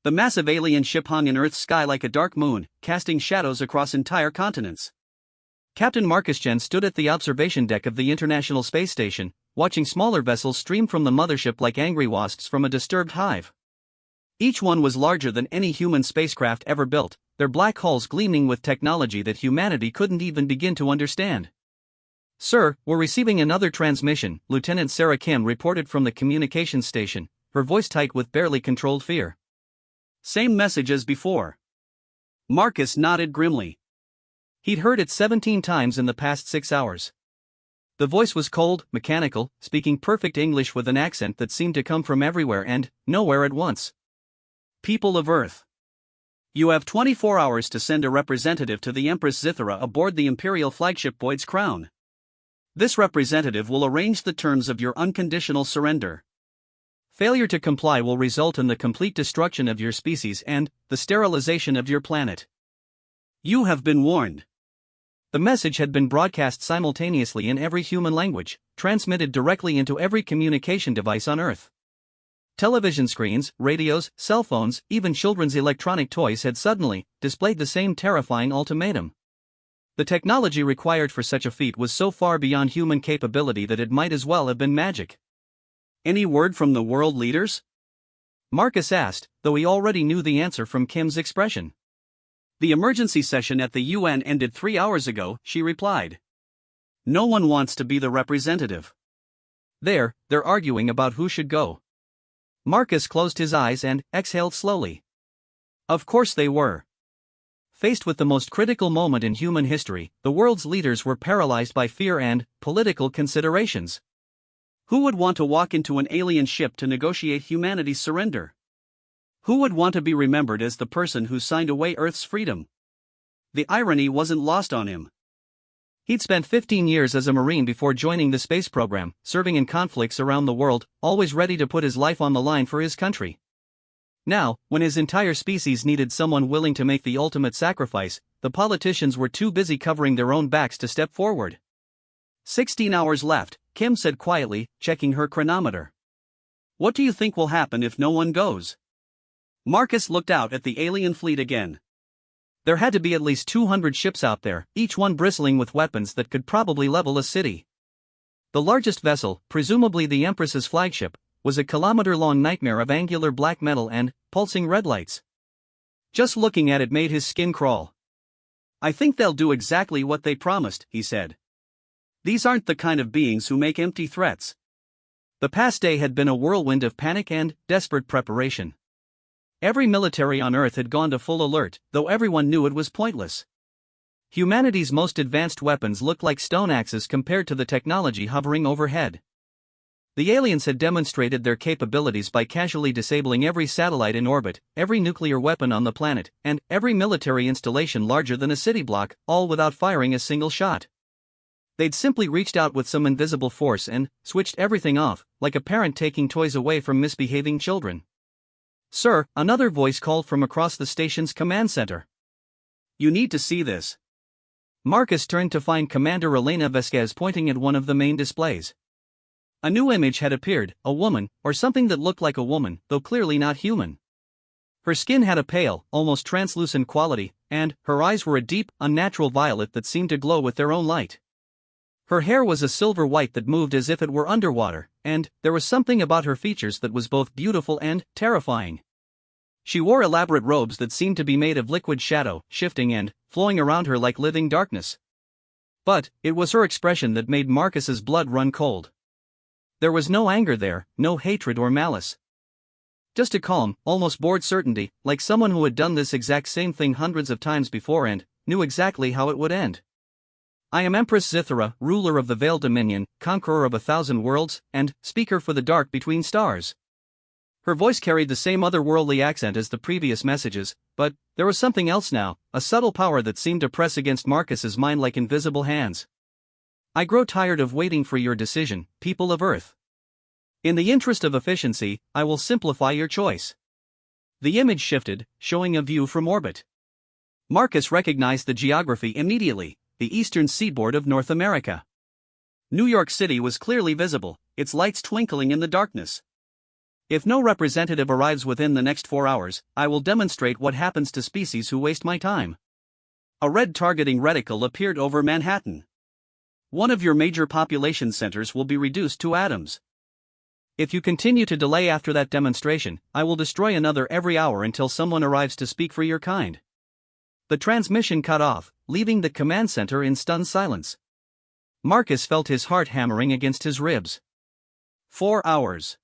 The massive alien ship hung in Earth's sky like a dark moon, casting shadows across entire continents. Captain Marcus Chen stood at the observation deck of the International Space Station, watching smaller vessels stream from the mothership like angry wasps from a disturbed hive. Each one was larger than any human spacecraft ever built, their black hulls gleaming with technology that humanity couldn't even begin to understand. "Sir, we're receiving another transmission," Lieutenant Sarah Kim reported from the communications station, her voice tight with barely controlled fear. "Same message as before." Marcus nodded grimly. He'd heard it 17 times in the past 6 hours. The voice was cold, mechanical, speaking perfect English with an accent that seemed to come from everywhere and nowhere at once. "People of Earth. You have 24 hours to send a representative to the Empress Zithara aboard the Imperial flagship Boyd's Crown. This representative will arrange the terms of your unconditional surrender. Failure to comply will result in the complete destruction of your species and the sterilization of your planet. You have been warned." The message had been broadcast simultaneously in every human language, transmitted directly into every communication device on Earth. Television screens, radios, cell phones, even children's electronic toys had suddenly displayed the same terrifying ultimatum. The technology required for such a feat was so far beyond human capability that it might as well have been magic. "Any word from the world leaders?" Marcus asked, though he already knew the answer from Kim's expression. "The emergency session at the UN ended 3 hours ago," she replied. "No one wants to be the representative. They're arguing about who should go." Marcus closed his eyes and exhaled slowly. Of course they were. Faced with the most critical moment in human history, the world's leaders were paralyzed by fear and political considerations. Who would want to walk into an alien ship to negotiate humanity's surrender? Who would want to be remembered as the person who signed away Earth's freedom? The irony wasn't lost on him. He'd spent 15 years as a Marine before joining the space program, serving in conflicts around the world, always ready to put his life on the line for his country. Now, when his entire species needed someone willing to make the ultimate sacrifice, the politicians were too busy covering their own backs to step forward. 16 hours left, Kim said quietly, checking her chronometer. "What do you think will happen if no one goes?" Marcus looked out at the alien fleet again. There had to be at least 200 ships out there, each one bristling with weapons that could probably level a city. The largest vessel, presumably the Empress's flagship, was a kilometer-long nightmare of angular black metal and pulsing red lights. Just looking at it made his skin crawl. "I think they'll do exactly what they promised," he said. "These aren't the kind of beings who make empty threats." The past day had been a whirlwind of panic and desperate preparation. Every military on Earth had gone to full alert, though everyone knew it was pointless. Humanity's most advanced weapons looked like stone axes compared to the technology hovering overhead. The aliens had demonstrated their capabilities by casually disabling every satellite in orbit, every nuclear weapon on the planet, and every military installation larger than a city block, all without firing a single shot. They'd simply reached out with some invisible force and switched everything off, like a parent taking toys away from misbehaving children. "Sir," another voice called from across the station's command center. "You need to see this." Marcus turned to find Commander Elena Vasquez pointing at one of the main displays. A new image had appeared, a woman, or something that looked like a woman, though clearly not human. Her skin had a pale, almost translucent quality, and her eyes were a deep, unnatural violet that seemed to glow with their own light. Her hair was a silver white that moved as if it were underwater, and there was something about her features that was both beautiful and terrifying. She wore elaborate robes that seemed to be made of liquid shadow, shifting and flowing around her like living darkness. But it was her expression that made Marcus's blood run cold. There was no anger there, no hatred or malice. Just a calm, almost bored certainty, like someone who had done this exact same thing hundreds of times before and knew exactly how it would end. "I am Empress Zithara, ruler of the Veiled Dominion, conqueror of 1,000 worlds, and speaker for the dark between stars." Her voice carried the same otherworldly accent as the previous messages, but there was something else now, a subtle power that seemed to press against Marcus's mind like invisible hands. "I grow tired of waiting for your decision, people of Earth. In the interest of efficiency, I will simplify your choice." The image shifted, showing a view from orbit. Marcus recognized the geography immediately. The eastern seaboard of North America. New York City was clearly visible, its lights twinkling in the darkness. If no representative arrives within the next 4 hours, I will demonstrate what happens to species who waste my time. A red targeting reticle appeared over Manhattan. One of your major population centers will be reduced to atoms. If you continue to delay after that demonstration, I will destroy another every hour until someone arrives to speak for your kind. The transmission cut off, leaving the command center in stunned silence. Marcus felt his heart hammering against his ribs. 4 hours.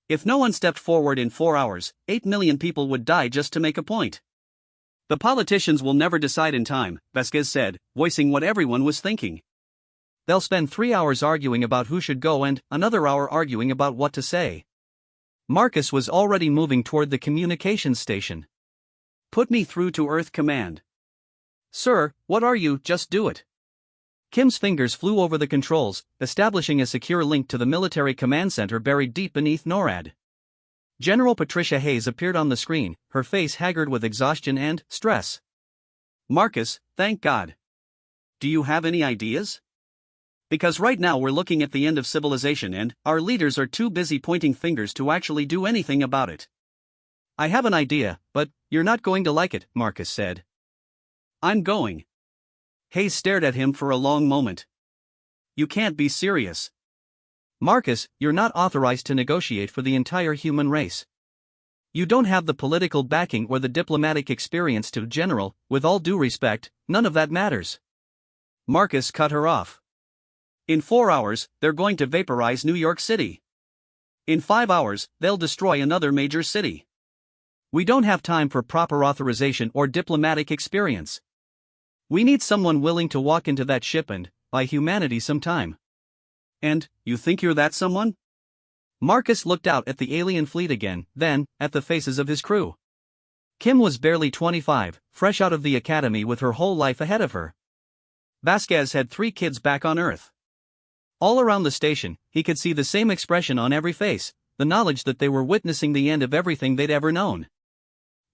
If no one stepped forward in 4 hours, 8 million people would die just to make a point. The politicians will never decide in time, Vasquez said, voicing what everyone was thinking. They'll spend 3 hours arguing about who should go and another hour arguing about what to say. Marcus was already moving toward the communications station. Put me through to Earth Command. Sir, what are you? Just do it. Kim's fingers flew over the controls, establishing a secure link to the military command center buried deep beneath NORAD. General Patricia Hayes appeared on the screen, her face haggard with exhaustion and stress. Marcus, thank God. Do you have any ideas? Because right now we're looking at the end of civilization and our leaders are too busy pointing fingers to actually do anything about it. I have an idea, but you're not going to like it, Marcus said. I'm going. Hayes stared at him for a long moment. You can't be serious. Marcus, you're not authorized to negotiate for the entire human race. You don't have the political backing or the diplomatic experience to. General, with all due respect, none of that matters. Marcus cut her off. In 4 hours, they're going to vaporize New York City. In 5 hours, they'll destroy another major city. We don't have time for proper authorization or diplomatic experience. We need someone willing to walk into that ship and buy humanity some time. And, you think you're that someone? Marcus looked out at the alien fleet again, then, at the faces of his crew. Kim was barely 25, fresh out of the academy with her whole life ahead of her. Vasquez had 3 kids back on Earth. All around the station, he could see the same expression on every face, the knowledge that they were witnessing the end of everything they'd ever known.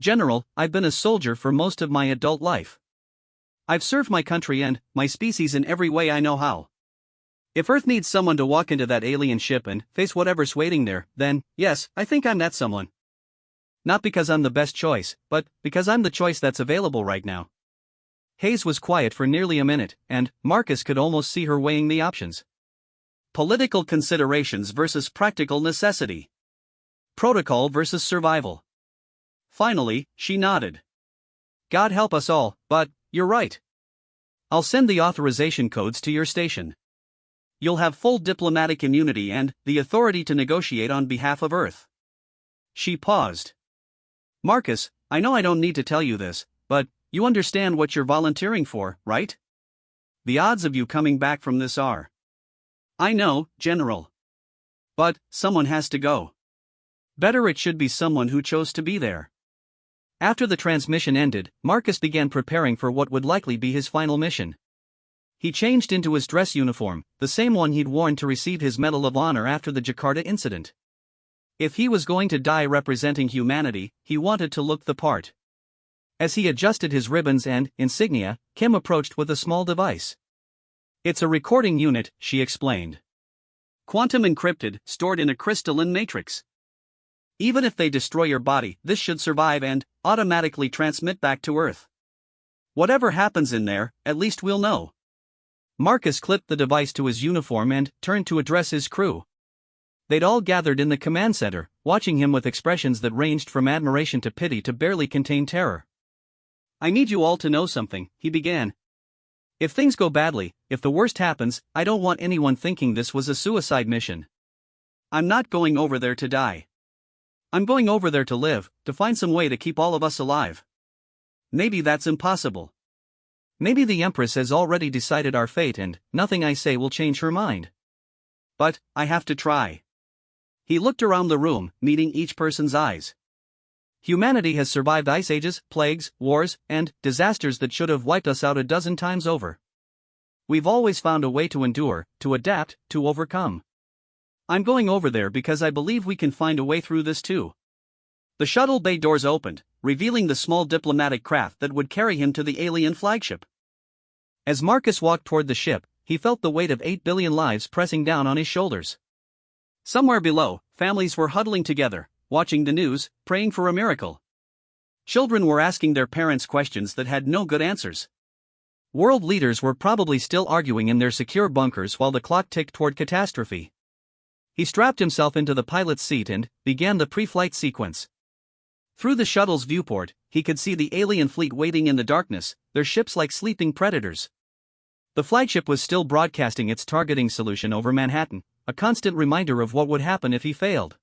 General, I've been a soldier for most of my adult life. I've served my country and my species in every way I know how. If Earth needs someone to walk into that alien ship and face whatever's waiting there, then, yes, I think I'm that someone. Not because I'm the best choice, but because I'm the choice that's available right now. Hayes was quiet for nearly a minute, and Marcus could almost see her weighing the options. Political considerations versus practical necessity. Protocol versus survival. Finally, she nodded. God help us all, but you're right. I'll send the authorization codes to your station. You'll have full diplomatic immunity and the authority to negotiate on behalf of Earth. She paused. Marcus, I know I don't need to tell you this, but you understand what you're volunteering for, right? The odds of you coming back from this are. I know, General. But someone has to go. Better it should be someone who chose to be there. After the transmission ended, Marcus began preparing for what would likely be his final mission. He changed into his dress uniform, the same one he'd worn to receive his Medal of Honor after the Jakarta incident. If he was going to die representing humanity, he wanted to look the part. As he adjusted his ribbons and insignia, Kim approached with a small device. It's a recording unit, she explained. Quantum encrypted, stored in a crystalline matrix. Even if they destroy your body, this should survive and automatically transmit back to Earth. Whatever happens in there, at least we'll know. Marcus clipped the device to his uniform and turned to address his crew. They'd all gathered in the command center, watching him with expressions that ranged from admiration to pity to barely contain terror. I need you all to know something, he began. If things go badly, if the worst happens, I don't want anyone thinking this was a suicide mission. I'm not going over there to die. I'm going over there to live, to find some way to keep all of us alive. Maybe that's impossible. Maybe the Empress has already decided our fate and nothing I say will change her mind. But I have to try. He looked around the room, meeting each person's eyes. Humanity has survived ice ages, plagues, wars, and disasters that should have wiped us out a dozen times over. We've always found a way to endure, to adapt, to overcome. I'm going over there because I believe we can find a way through this too. The shuttle bay doors opened, revealing the small diplomatic craft that would carry him to the alien flagship. As Marcus walked toward the ship, he felt the weight of 8 billion lives pressing down on his shoulders. Somewhere below, families were huddling together, watching the news, praying for a miracle. Children were asking their parents questions that had no good answers. World leaders were probably still arguing in their secure bunkers while the clock ticked toward catastrophe. He strapped himself into the pilot's seat and began the pre-flight sequence. Through the shuttle's viewport, he could see the alien fleet waiting in the darkness, their ships like sleeping predators. The flagship was still broadcasting its targeting solution over Manhattan, a constant reminder of what would happen if he failed.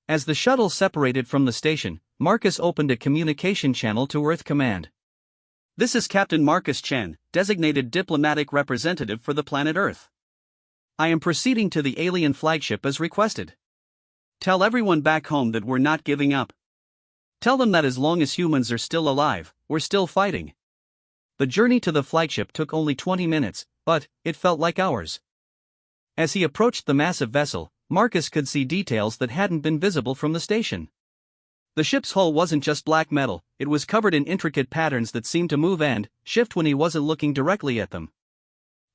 As the shuttle separated from the station, Marcus opened a communication channel to Earth Command. "This is Captain Marcus Chen, designated diplomatic representative for the planet Earth. I am proceeding to the alien flagship as requested. Tell everyone back home that we're not giving up. Tell them that as long as humans are still alive, we're still fighting." The journey to the flagship took only 20 minutes, but it felt like hours. As he approached the massive vessel, Marcus could see details that hadn't been visible from the station. The ship's hull wasn't just black metal, it was covered in intricate patterns that seemed to move and shift when he wasn't looking directly at them.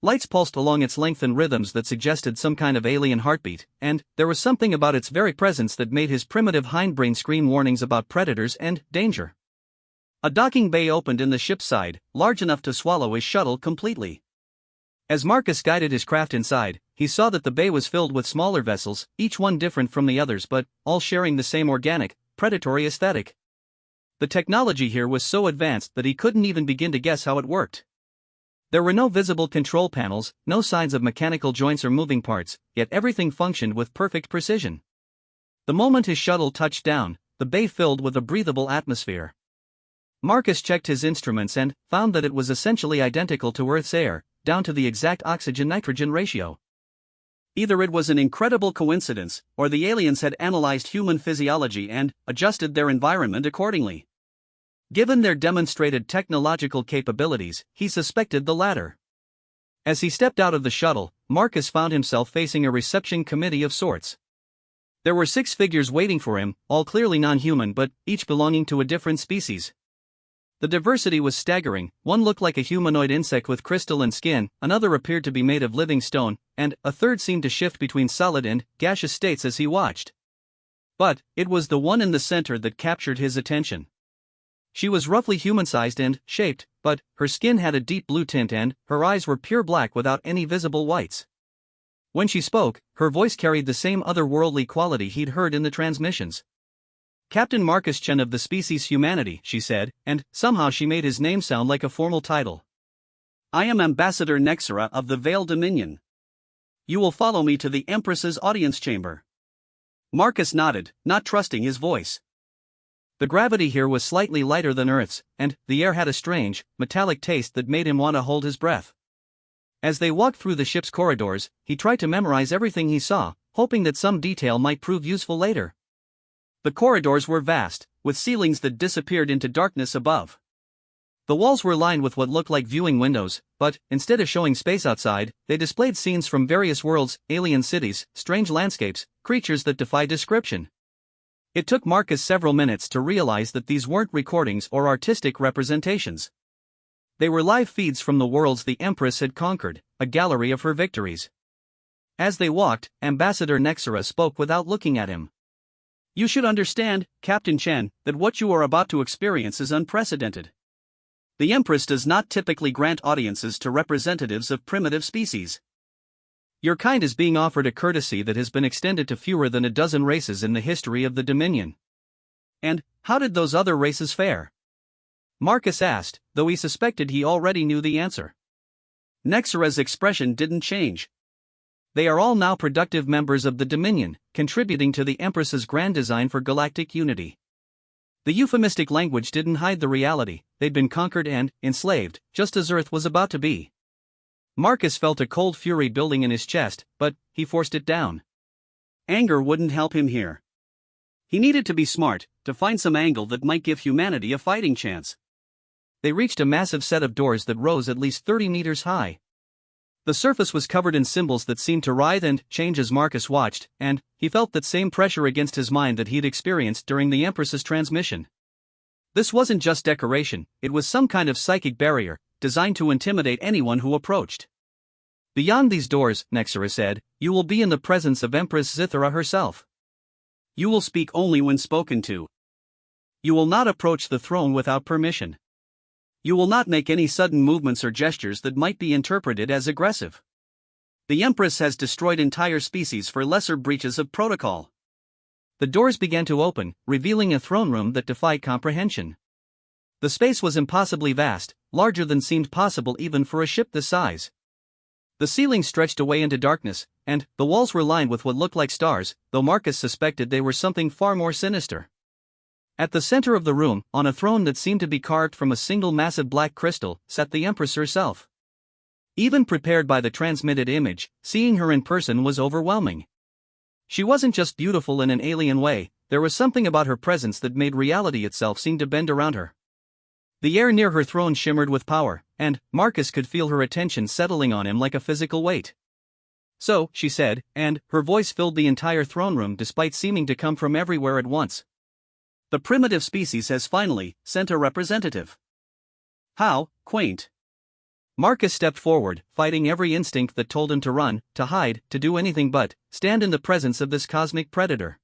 Lights pulsed along its length in rhythms that suggested some kind of alien heartbeat, and there was something about its very presence that made his primitive hindbrain scream warnings about predators and danger. A docking bay opened in the ship's side, large enough to swallow his shuttle completely. As Marcus guided his craft inside, he saw that the bay was filled with smaller vessels, each one different from the others but all sharing the same organic, predatory aesthetic. The technology here was so advanced that he couldn't even begin to guess how it worked. There were no visible control panels, no signs of mechanical joints or moving parts, yet everything functioned with perfect precision. The moment his shuttle touched down, the bay filled with a breathable atmosphere. Marcus checked his instruments and found that it was essentially identical to Earth's air, down to the exact oxygen-nitrogen ratio. Either it was an incredible coincidence, or the aliens had analyzed human physiology and adjusted their environment accordingly. Given their demonstrated technological capabilities, he suspected the latter. As he stepped out of the shuttle, Marcus found himself facing a reception committee of sorts. There were 6 figures waiting for him, all clearly non-human but each belonging to a different species. The diversity was staggering. One looked like a humanoid insect with crystalline skin, another appeared to be made of living stone, and a third seemed to shift between solid and gaseous states as he watched. But it was the one in the center that captured his attention. She was roughly human-sized and shaped, but her skin had a deep blue tint and her eyes were pure black without any visible whites. When she spoke, her voice carried the same otherworldly quality he'd heard in the transmissions. "Captain Marcus Chen of the species humanity," she said, and somehow she made his name sound like a formal title. "I am Ambassador Nexera of the Veil Dominion. You will follow me to the Empress's audience chamber." Marcus nodded, not trusting his voice. The gravity here was slightly lighter than Earth's, and the air had a strange, metallic taste that made him want to hold his breath. As they walked through the ship's corridors, he tried to memorize everything he saw, hoping that some detail might prove useful later. The corridors were vast, with ceilings that disappeared into darkness above. The walls were lined with what looked like viewing windows, but instead of showing space outside, they displayed scenes from various worlds, alien cities, strange landscapes, creatures that defy description. It took Marcus several minutes to realize that these weren't recordings or artistic representations. They were live feeds from the worlds the Empress had conquered, a gallery of her victories. As they walked, Ambassador Nexera spoke without looking at him. "You should understand, Captain Chen, that what you are about to experience is unprecedented. The Empress does not typically grant audiences to representatives of primitive species. Your kind is being offered a courtesy that has been extended to fewer than a dozen races in the history of the Dominion." "And how did those other races fare?" Marcus asked, though he suspected he already knew the answer. Nexera's expression didn't change. "They are all now productive members of the Dominion, contributing to the Empress's grand design for galactic unity." The euphemistic language didn't hide the reality. They'd been conquered and enslaved, just as Earth was about to be. Marcus felt a cold fury building in his chest, but he forced it down. Anger wouldn't help him here. He needed to be smart, to find some angle that might give humanity a fighting chance. They reached a massive set of doors that rose at least 30 meters high. The surface was covered in symbols that seemed to writhe and change as Marcus watched, and he felt that same pressure against his mind that he'd experienced during the Empress's transmission. This wasn't just decoration, it was some kind of psychic barrier, designed to intimidate anyone who approached. "Beyond these doors," Nexera said, "you will be in the presence of Empress Zithara herself. You will speak only when spoken to. You will not approach the throne without permission. You will not make any sudden movements or gestures that might be interpreted as aggressive. The Empress has destroyed entire species for lesser breaches of protocol. The doors began to open, revealing a throne room that defied comprehension. The space was impossibly vast, larger than seemed possible even for a ship this size. The ceiling stretched away into darkness, and the walls were lined with what looked like stars, though Marcus suspected they were something far more sinister. At the center of the room, on a throne that seemed to be carved from a single massive black crystal, sat the Empress herself. Even prepared by the transmitted image, seeing her in person was overwhelming. She wasn't just beautiful in an alien way, there was something about her presence that made reality itself seem to bend around her. The air near her throne shimmered with power, and Marcus could feel her attention settling on him like a physical weight. "So," she said, and her voice filled the entire throne room despite seeming to come from everywhere at once. "The primitive species has finally sent a representative." "How quaint." Marcus stepped forward, fighting every instinct that told him to run, to hide, to do anything but stand in the presence of this cosmic predator.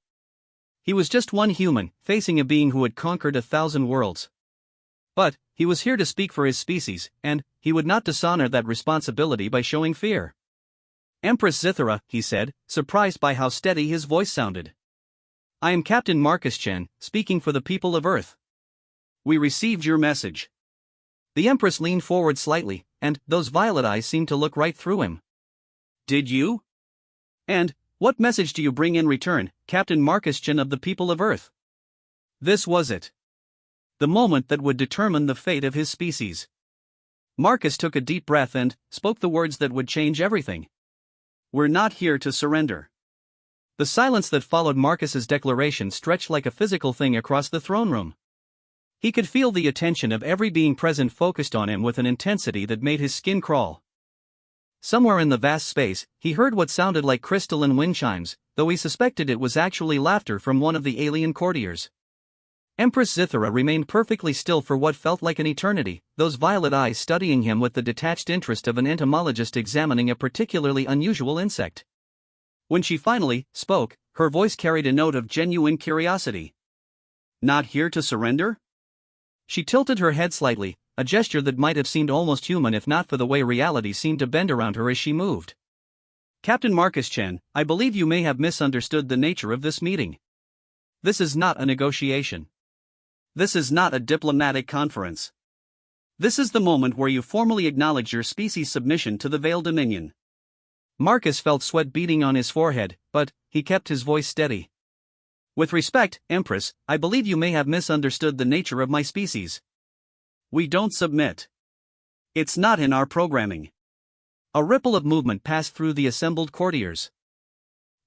He was just one human, facing a being who had conquered 1,000 worlds. But he was here to speak for his species, and he would not dishonor that responsibility by showing fear. "Empress Zithara," he said, surprised by how steady his voice sounded. "I am Captain Marcus Chen, speaking for the people of Earth. We received your message." The Empress leaned forward slightly, and those violet eyes seemed to look right through him. "Did you? And what message do you bring in return, Captain Marcus Chen of the people of Earth?" This was it. The moment that would determine the fate of his species. Marcus took a deep breath and spoke the words that would change everything. "We're not here to surrender." The silence that followed Marcus's declaration stretched like a physical thing across the throne room. He could feel the attention of every being present focused on him with an intensity that made his skin crawl. Somewhere in the vast space, he heard what sounded like crystalline wind chimes, though he suspected it was actually laughter from one of the alien courtiers. Empress Zithara remained perfectly still for what felt like an eternity, those violet eyes studying him with the detached interest of an entomologist examining a particularly unusual insect. When she finally spoke, her voice carried a note of genuine curiosity. "Not here to surrender?" She tilted her head slightly, a gesture that might have seemed almost human if not for the way reality seemed to bend around her as she moved. "Captain Marcus Chen, I believe you may have misunderstood the nature of this meeting. This is not a negotiation. This is not a diplomatic conference. This is the moment where you formally acknowledge your species' submission to the Veiled Dominion." Marcus felt sweat beading on his forehead, but he kept his voice steady. "With respect, Empress, I believe you may have misunderstood the nature of my species. We don't submit. It's not in our programming." A ripple of movement passed through the assembled courtiers.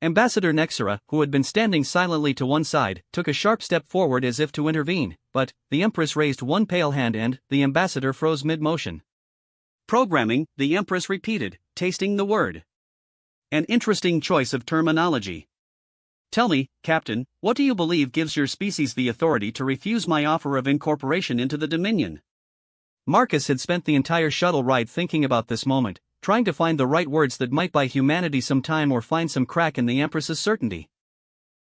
Ambassador Nexera, who had been standing silently to one side, took a sharp step forward as if to intervene, but the Empress raised one pale hand and the ambassador froze mid-motion. "Programming," the Empress repeated, tasting the word. "An interesting choice of terminology. Tell me, Captain, what do you believe gives your species the authority to refuse my offer of incorporation into the Dominion?" Marcus had spent the entire shuttle ride thinking about this moment, trying to find the right words that might buy humanity some time or find some crack in the Empress's certainty.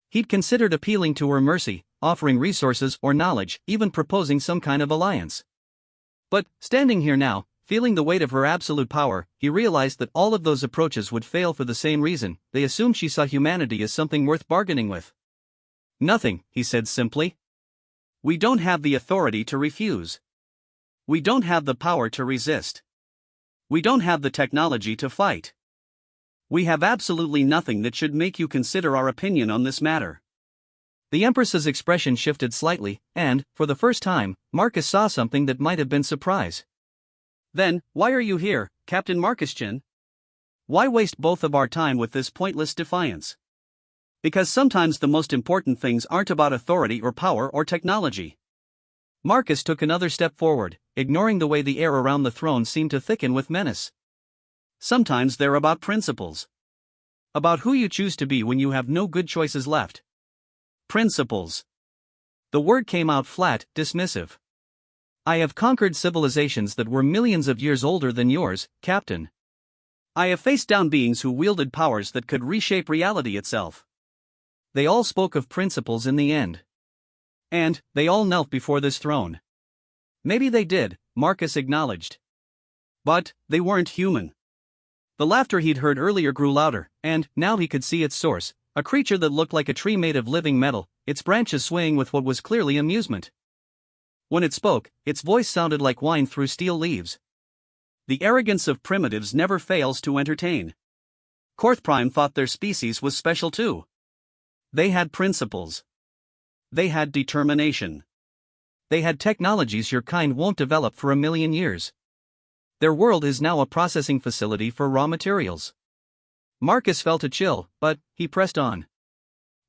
He'd considered appealing to her mercy, offering resources or knowledge, even proposing some kind of alliance. But, standing here now, feeling the weight of her absolute power, he realized that all of those approaches would fail for the same reason: they assumed she saw humanity as something worth bargaining with. "Nothing," he said simply. "We don't have the authority to refuse. We don't have the power to resist. We don't have the technology to fight. We have absolutely nothing that should make you consider our opinion on this matter." The Empress's expression shifted slightly, and, for the first time, Marcus saw something that might have been surprise. "Then, why are you here, Captain Marcus Chen? Why waste both of our time with this pointless defiance? Because sometimes the most important things aren't about authority or power or technology." Marcus took another step forward, ignoring the way the air around the throne seemed to thicken with menace. "Sometimes they're about principles. About who you choose to be when you have no good choices left. Principles." The word came out flat, dismissive. "I have conquered civilizations that were millions of years older than yours, Captain. I have faced down beings who wielded powers that could reshape reality itself. They all spoke of principles in the end. And they all knelt before this throne. Maybe they did, Marcus acknowledged. But they weren't human. The laughter he'd heard earlier grew louder, and now he could see its source, a creature that looked like a tree made of living metal, its branches swaying with what was clearly amusement. When it spoke, its voice sounded like wine through steel leaves. The arrogance of primitives never fails to entertain. Korthprime thought their species was special too. They had principles. They had determination. They had technologies your kind won't develop for 1,000,000 years. Their world is now a processing facility for raw materials. Marcus felt a chill, but he pressed on.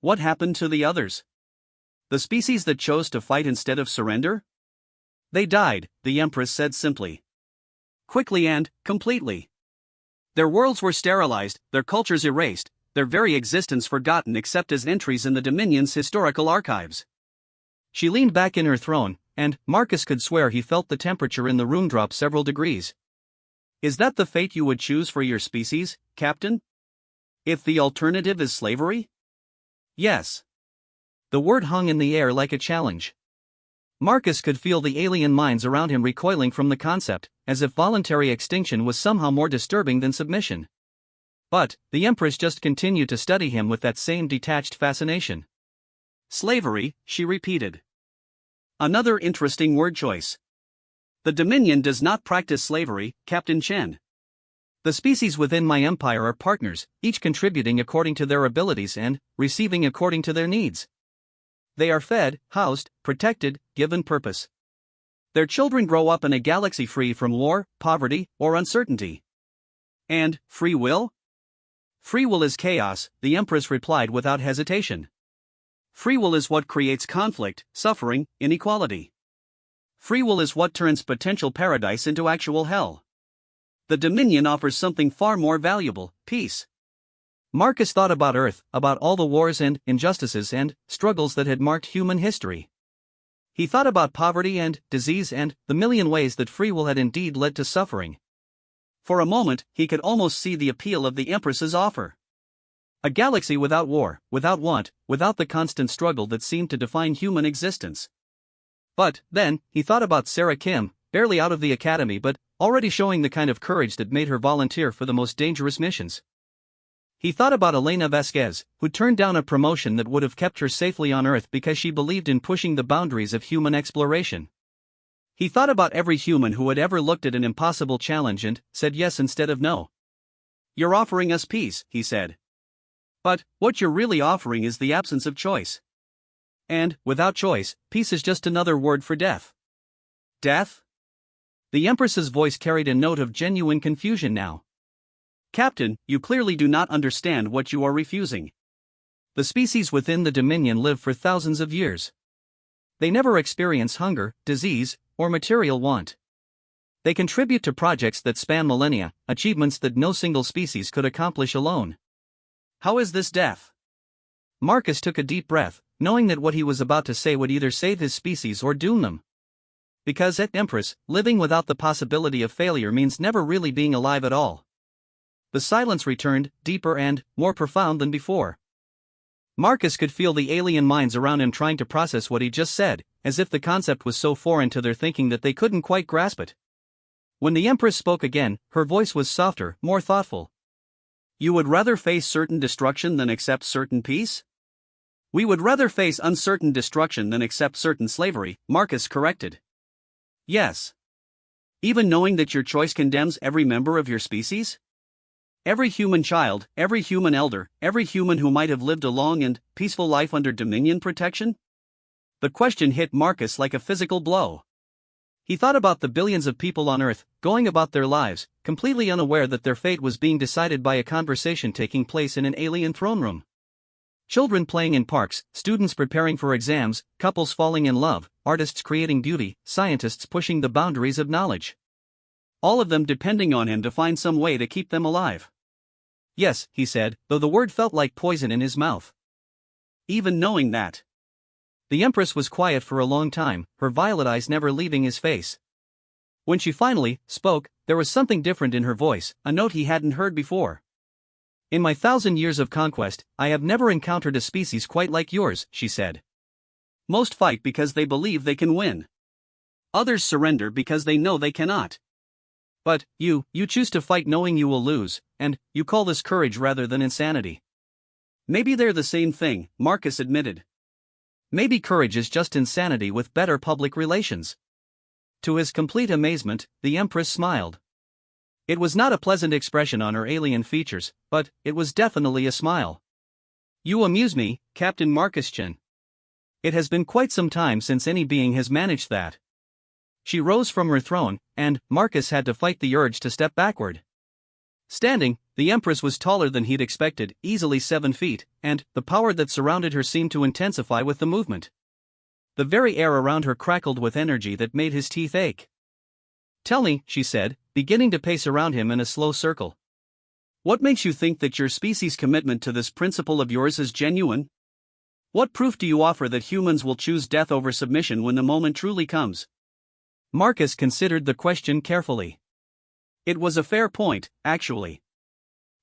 What happened to the others? The species that chose to fight instead of surrender? They died, the Empress said simply. Quickly and completely. Their worlds were sterilized, their cultures erased, their very existence forgotten except as entries in the Dominion's historical archives. She leaned back in her throne, and Marcus could swear he felt the temperature in the room drop several degrees. Is that the fate you would choose for your species, Captain? If the alternative is slavery? Yes. The word hung in the air like a challenge. Marcus could feel the alien minds around him recoiling from the concept, as if voluntary extinction was somehow more disturbing than submission. But the Empress just continued to study him with that same detached fascination. Slavery, she repeated. Another interesting word choice. The Dominion does not practice slavery, Captain Chen. The species within my empire are partners, each contributing according to their abilities and receiving according to their needs. They are fed, housed, protected, given purpose. Their children grow up in a galaxy free from war, poverty, or uncertainty. And free will? Free will is chaos, the Empress replied without hesitation. Free will is what creates conflict, suffering, inequality. Free will is what turns potential paradise into actual hell. The Dominion offers something far more valuable, peace. Marcus thought about Earth, about all the wars and injustices and struggles that had marked human history. He thought about poverty and disease and the million ways that free will had indeed led to suffering. For a moment, he could almost see the appeal of the Empress's offer. A galaxy without war, without want, without the constant struggle that seemed to define human existence. But then, he thought about Sarah Kim, barely out of the academy but already showing the kind of courage that made her volunteer for the most dangerous missions. He thought about Elena Vasquez, who turned down a promotion that would have kept her safely on Earth because she believed in pushing the boundaries of human exploration. He thought about every human who had ever looked at an impossible challenge and said yes instead of no. You're offering us peace, he said. But what you're really offering is the absence of choice. And, without choice, peace is just another word for death. Death? The Empress's voice carried a note of genuine confusion now. Captain, you clearly do not understand what you are refusing. The species within the Dominion live for thousands of years. They never experience hunger, disease, or material want. They contribute to projects that span millennia, achievements that no single species could accomplish alone. How is this death? Marcus took a deep breath, knowing that what he was about to say would either save his species or doom them. Because at Empress, living without the possibility of failure means never really being alive at all. The silence returned, deeper and more profound than before. Marcus could feel the alien minds around him trying to process what he just said, as if the concept was so foreign to their thinking that they couldn't quite grasp it. When the Empress spoke again, her voice was softer, more thoughtful. You would rather face certain destruction than accept certain peace? We would rather face uncertain destruction than accept certain slavery, Marcus corrected. Yes. Even knowing that your choice condemns every member of your species? Every human child, every human elder, every human who might have lived a long and peaceful life under Dominion protection? The question hit Marcus like a physical blow. He thought about the billions of people on Earth, going about their lives, completely unaware that their fate was being decided by a conversation taking place in an alien throne room. Children playing in parks, students preparing for exams, couples falling in love, artists creating beauty, scientists pushing the boundaries of knowledge. All of them depending on him to find some way to keep them alive. Yes, he said, though the word felt like poison in his mouth. Even knowing that. The Empress was quiet for a long time, her violet eyes never leaving his face. When she finally spoke, there was something different in her voice, a note he hadn't heard before. In my 1,000 years of conquest, I have never encountered a species quite like yours, she said. Most fight because they believe they can win. Others surrender because they know they cannot. But, you choose to fight knowing you will lose, and you call this courage rather than insanity. Maybe they're the same thing, Marcus admitted. Maybe courage is just insanity with better public relations. To his complete amazement, the Empress smiled. It was not a pleasant expression on her alien features, but it was definitely a smile. You amuse me, Captain Marcuschen. It has been quite some time since any being has managed that. She rose from her throne, and Marcus had to fight the urge to step backward. Standing, the Empress was taller than he'd expected, easily 7 feet, and the power that surrounded her seemed to intensify with the movement. The very air around her crackled with energy that made his teeth ache. Tell me, she said, beginning to pace around him in a slow circle. What makes you think that your species' commitment to this principle of yours is genuine? What proof do you offer that humans will choose death over submission when the moment truly comes? Marcus considered the question carefully. It was a fair point, actually.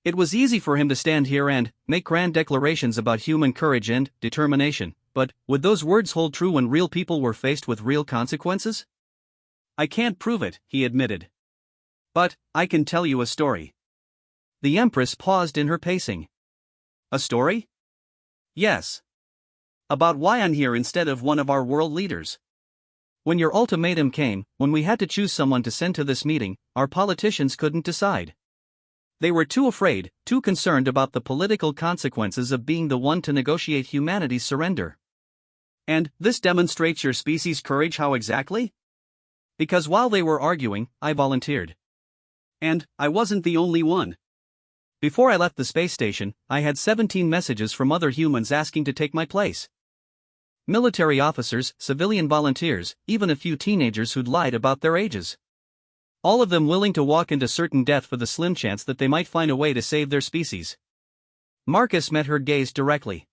It was easy for him to stand here and make grand declarations about human courage and determination, but would those words hold true when real people were faced with real consequences? I can't prove it, he admitted. But I can tell you a story. The Empress paused in her pacing. A story? Yes. About why I'm here instead of one of our world leaders. When your ultimatum came, when we had to choose someone to send to this meeting, our politicians couldn't decide. They were too afraid, too concerned about the political consequences of being the one to negotiate humanity's surrender. And this demonstrates your species' courage. How exactly? Because while they were arguing, I volunteered. And I wasn't the only one. Before I left the space station, I had 17 messages from other humans asking to take my place. Military officers, civilian volunteers, even a few teenagers who'd lied about their ages. All of them willing to walk into certain death for the slim chance that they might find a way to save their species. Marcus met her gaze directly.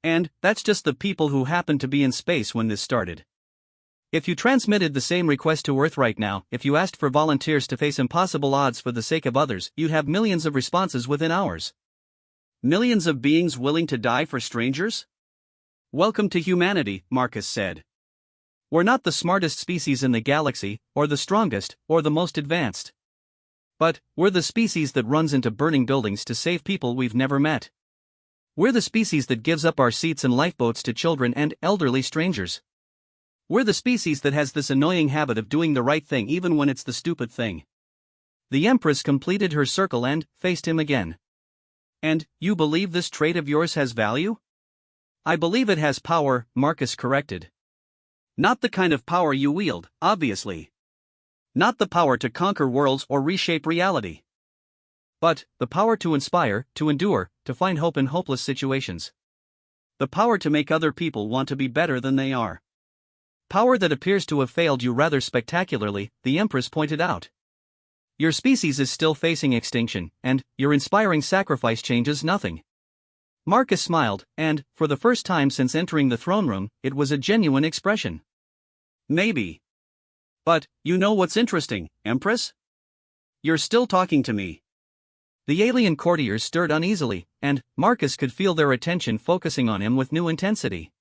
And that's just the people who happened to be in space when this started. If you transmitted the same request to Earth right now, if you asked for volunteers to face impossible odds for the sake of others, you'd have millions of responses within hours. Millions of beings willing to die for strangers? Welcome to humanity, Marcus said. We're not the smartest species in the galaxy, or the strongest, or the most advanced. But we're the species that runs into burning buildings to save people we've never met. We're the species that gives up our seats in lifeboats to children and elderly strangers. We're the species that has this annoying habit of doing the right thing even when it's the stupid thing. The Empress completed her circle and faced him again. And you believe this trait of yours has value? I believe it has power, Marcus corrected. Not the kind of power you wield, obviously. Not the power to conquer worlds or reshape reality. But the power to inspire, to endure, to find hope in hopeless situations. The power to make other people want to be better than they are. Power that appears to have failed you rather spectacularly, the Empress pointed out. Your species is still facing extinction, and your inspiring sacrifice changes nothing. Marcus smiled, and, for the first time since entering the throne room, it was a genuine expression. Maybe. But, you know what's interesting, Empress? You're still talking to me. The alien courtiers stirred uneasily, and Marcus could feel their attention focusing on him with new intensity.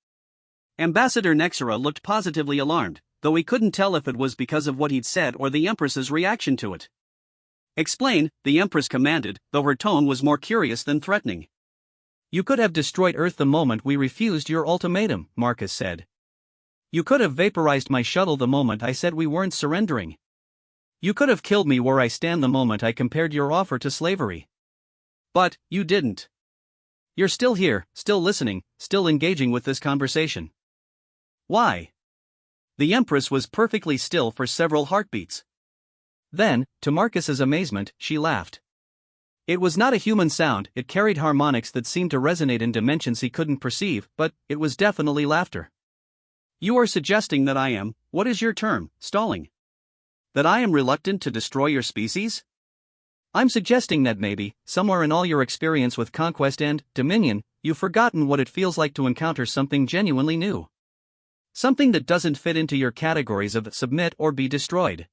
Ambassador Nexera looked positively alarmed, though he couldn't tell if it was because of what he'd said or the Empress's reaction to it. Explain, the Empress commanded, though her tone was more curious than threatening. You could have destroyed Earth the moment we refused your ultimatum, Marcus said. You could have vaporized my shuttle the moment I said we weren't surrendering. You could have killed me where I stand the moment I compared your offer to slavery. But you didn't. You're still here, still listening, still engaging with this conversation. Why? The Empress was perfectly still for several heartbeats. Then, to Marcus's amazement, she laughed. It was not a human sound, it carried harmonics that seemed to resonate in dimensions he couldn't perceive, but it was definitely laughter. You are suggesting that I am, what is your term, stalling? That I am reluctant to destroy your species? I'm suggesting that maybe, somewhere in all your experience with conquest and dominion, you've forgotten what it feels like to encounter something genuinely new. Something that doesn't fit into your categories of submit or be destroyed.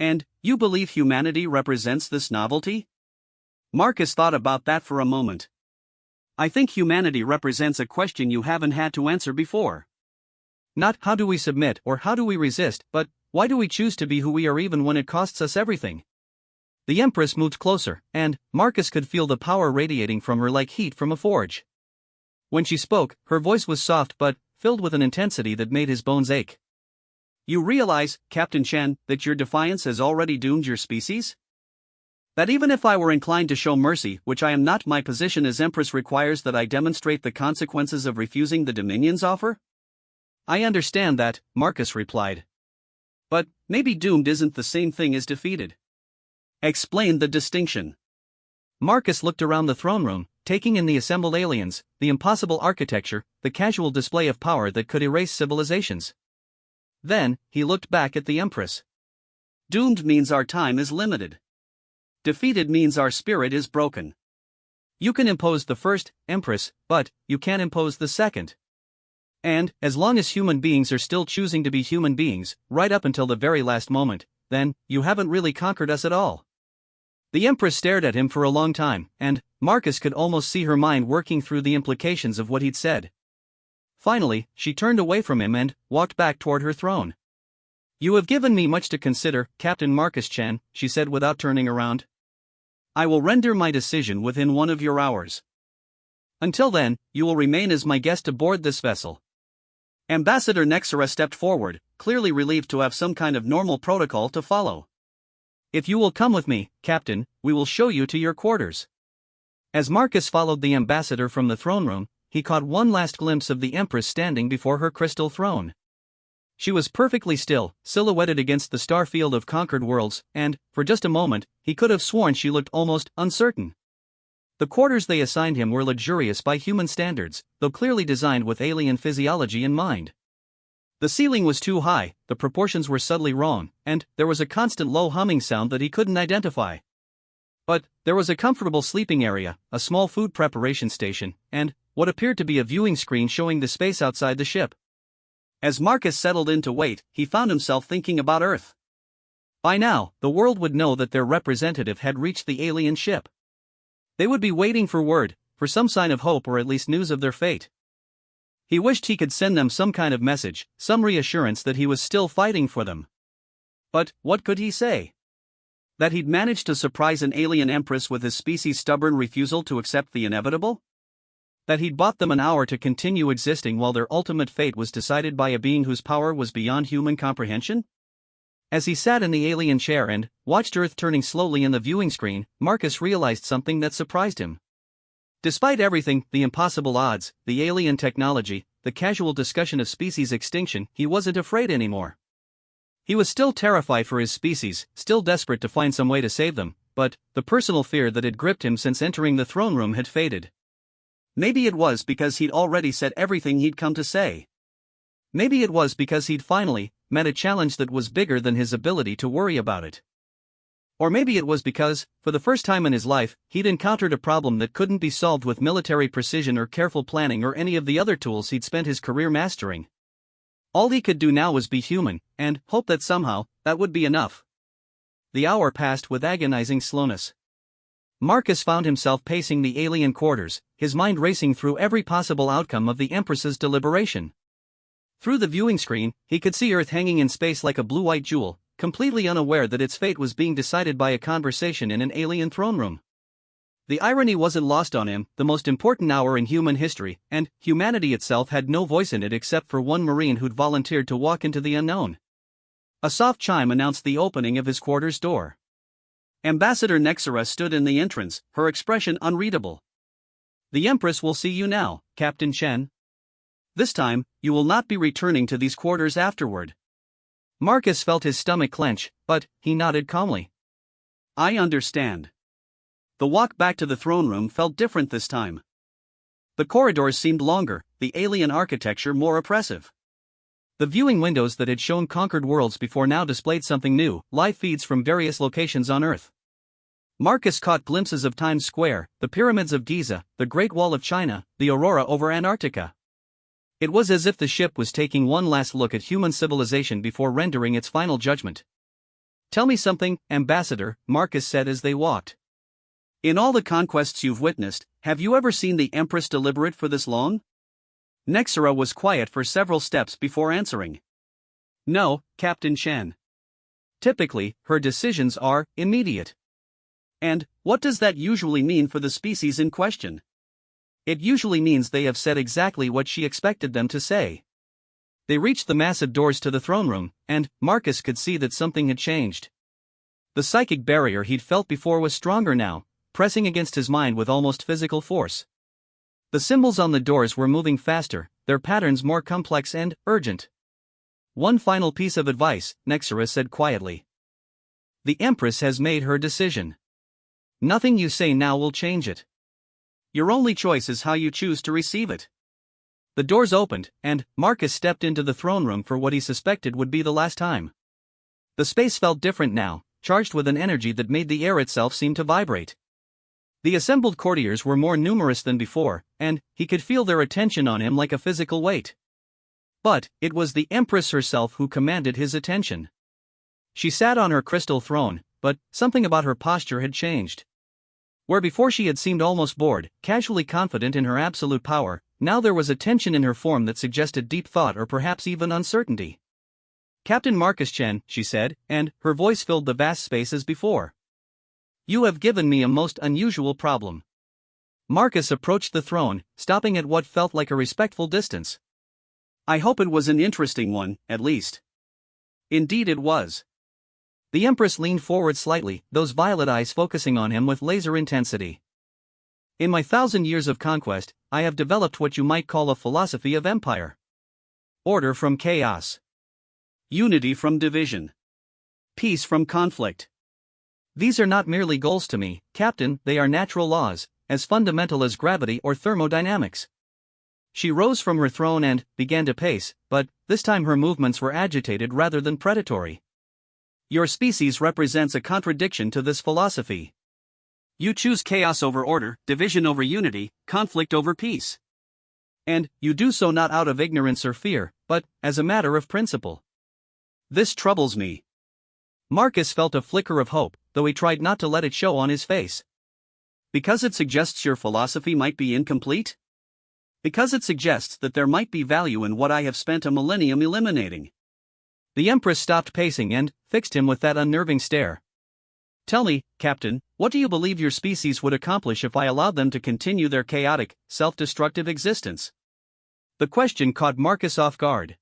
And you believe humanity represents this novelty? Marcus thought about that for a moment. I think humanity represents a question you haven't had to answer before. Not how do we submit or how do we resist, but why do we choose to be who we are even when it costs us everything? The Empress moved closer, and Marcus could feel the power radiating from her like heat from a forge. When she spoke, her voice was soft but filled with an intensity that made his bones ache. You realize, Captain Chen, that your defiance has already doomed your species? That even if I were inclined to show mercy, which I am not, my position as Empress requires that I demonstrate the consequences of refusing the Dominion's offer? I understand that, Marcus replied. But maybe doomed isn't the same thing as defeated. Explain the distinction. Marcus looked around the throne room, taking in the assembled aliens, the impossible architecture, the casual display of power that could erase civilizations. Then, he looked back at the Empress. Doomed means our time is limited. Defeated means our spirit is broken. You can impose the first, Empress, but you can't impose the second. And, as long as human beings are still choosing to be human beings, right up until the very last moment, then, you haven't really conquered us at all. The Empress stared at him for a long time, and Marcus could almost see her mind working through the implications of what he'd said. Finally, she turned away from him and walked back toward her throne. You have given me much to consider, Captain Marcus Chen, she said without turning around. I will render my decision within 1 of your hours. Until then, you will remain as my guest aboard this vessel. Ambassador Nexera stepped forward, clearly relieved to have some kind of normal protocol to follow. If you will come with me, Captain, we will show you to your quarters. As Marcus followed the ambassador from the throne room, he caught one last glimpse of the Empress standing before her crystal throne. She was perfectly still, silhouetted against the star field of conquered worlds, and, for just a moment, he could have sworn she looked almost uncertain. The quarters they assigned him were luxurious by human standards, though clearly designed with alien physiology in mind. The ceiling was too high, the proportions were subtly wrong, and there was a constant low humming sound that he couldn't identify. But there was a comfortable sleeping area, a small food preparation station, and what appeared to be a viewing screen showing the space outside the ship. As Marcus settled in to wait, he found himself thinking about Earth. By now, the world would know that their representative had reached the alien ship. They would be waiting for word, for some sign of hope or at least news of their fate. He wished he could send them some kind of message, some reassurance that he was still fighting for them. But what could he say? That he'd managed to surprise an alien empress with his species' stubborn refusal to accept the inevitable? That he'd bought them an hour to continue existing while their ultimate fate was decided by a being whose power was beyond human comprehension? As he sat in the alien chair and watched Earth turning slowly in the viewing screen, Marcus realized something that surprised him. Despite everything, the impossible odds, the alien technology, the casual discussion of species extinction, he wasn't afraid anymore. He was still terrified for his species, still desperate to find some way to save them, but the personal fear that had gripped him since entering the throne room had faded. Maybe it was because he'd already said everything he'd come to say. Maybe it was because he'd finally met a challenge that was bigger than his ability to worry about it. Or maybe it was because, for the first time in his life, he'd encountered a problem that couldn't be solved with military precision or careful planning or any of the other tools he'd spent his career mastering. All he could do now was be human, and hope that somehow, that would be enough. The hour passed with agonizing slowness. Marcus found himself pacing the alien quarters, his mind racing through every possible outcome of the Empress's deliberation. Through the viewing screen, he could see Earth hanging in space like a blue-white jewel, completely unaware that its fate was being decided by a conversation in an alien throne room. The irony wasn't lost on him, the most important hour in human history, and humanity itself had no voice in it except for one Marine who'd volunteered to walk into the unknown. A soft chime announced the opening of his quarters door. Ambassador Nexera stood in the entrance, her expression unreadable. The Empress will see you now, Captain Chen. This time, you will not be returning to these quarters afterward. Marcus felt his stomach clench, but he nodded calmly. I understand. The walk back to the throne room felt different this time. The corridors seemed longer, the alien architecture more oppressive. The viewing windows that had shown conquered worlds before now displayed something new, live feeds from various locations on Earth. Marcus caught glimpses of Times Square, the pyramids of Giza, the Great Wall of China, the aurora over Antarctica. It was as if the ship was taking one last look at human civilization before rendering its final judgment. Tell me something, Ambassador, Marcus said as they walked. In all the conquests you've witnessed, have you ever seen the Empress deliberate for this long? Nexera was quiet for several steps before answering. No, Captain Shen. Typically, her decisions are immediate. And what does that usually mean for the species in question? It usually means they have said exactly what she expected them to say. They reached the massive doors to the throne room, and Marcus could see that something had changed. The psychic barrier he'd felt before was stronger now, pressing against his mind with almost physical force. The symbols on the doors were moving faster, their patterns more complex and urgent. One final piece of advice, Nexera said quietly. The Empress has made her decision. Nothing you say now will change it. Your only choice is how you choose to receive it. The doors opened, and Marcus stepped into the throne room for what he suspected would be the last time. The space felt different now, charged with an energy that made the air itself seem to vibrate. The assembled courtiers were more numerous than before, and he could feel their attention on him like a physical weight. But it was the Empress herself who commanded his attention. She sat on her crystal throne, but something about her posture had changed. Where before she had seemed almost bored, casually confident in her absolute power, now there was a tension in her form that suggested deep thought or perhaps even uncertainty. Captain Marcus Chen, she said, and her voice filled the vast space as before. You have given me a most unusual problem. Marcus approached the throne, stopping at what felt like a respectful distance. I hope it was an interesting one, at least. Indeed it was. The Empress leaned forward slightly, those violet eyes focusing on him with laser intensity. In my 1,000 years of conquest, I have developed what you might call a philosophy of empire. Order from chaos. Unity from division. Peace from conflict. These are not merely goals to me, Captain, they are natural laws, as fundamental as gravity or thermodynamics. She rose from her throne and began to pace, but this time her movements were agitated rather than predatory. Your species represents a contradiction to this philosophy. You choose chaos over order, division over unity, conflict over peace. And you do so not out of ignorance or fear, but as a matter of principle. This troubles me. Marcus felt a flicker of hope, though he tried not to let it show on his face. Because it suggests your philosophy might be incomplete? Because it suggests that there might be value in what I have spent a millennium eliminating. The Empress stopped pacing and fixed him with that unnerving stare. Tell me, Captain, what do you believe your species would accomplish if I allowed them to continue their chaotic, self-destructive existence? The question caught Marcus off guard.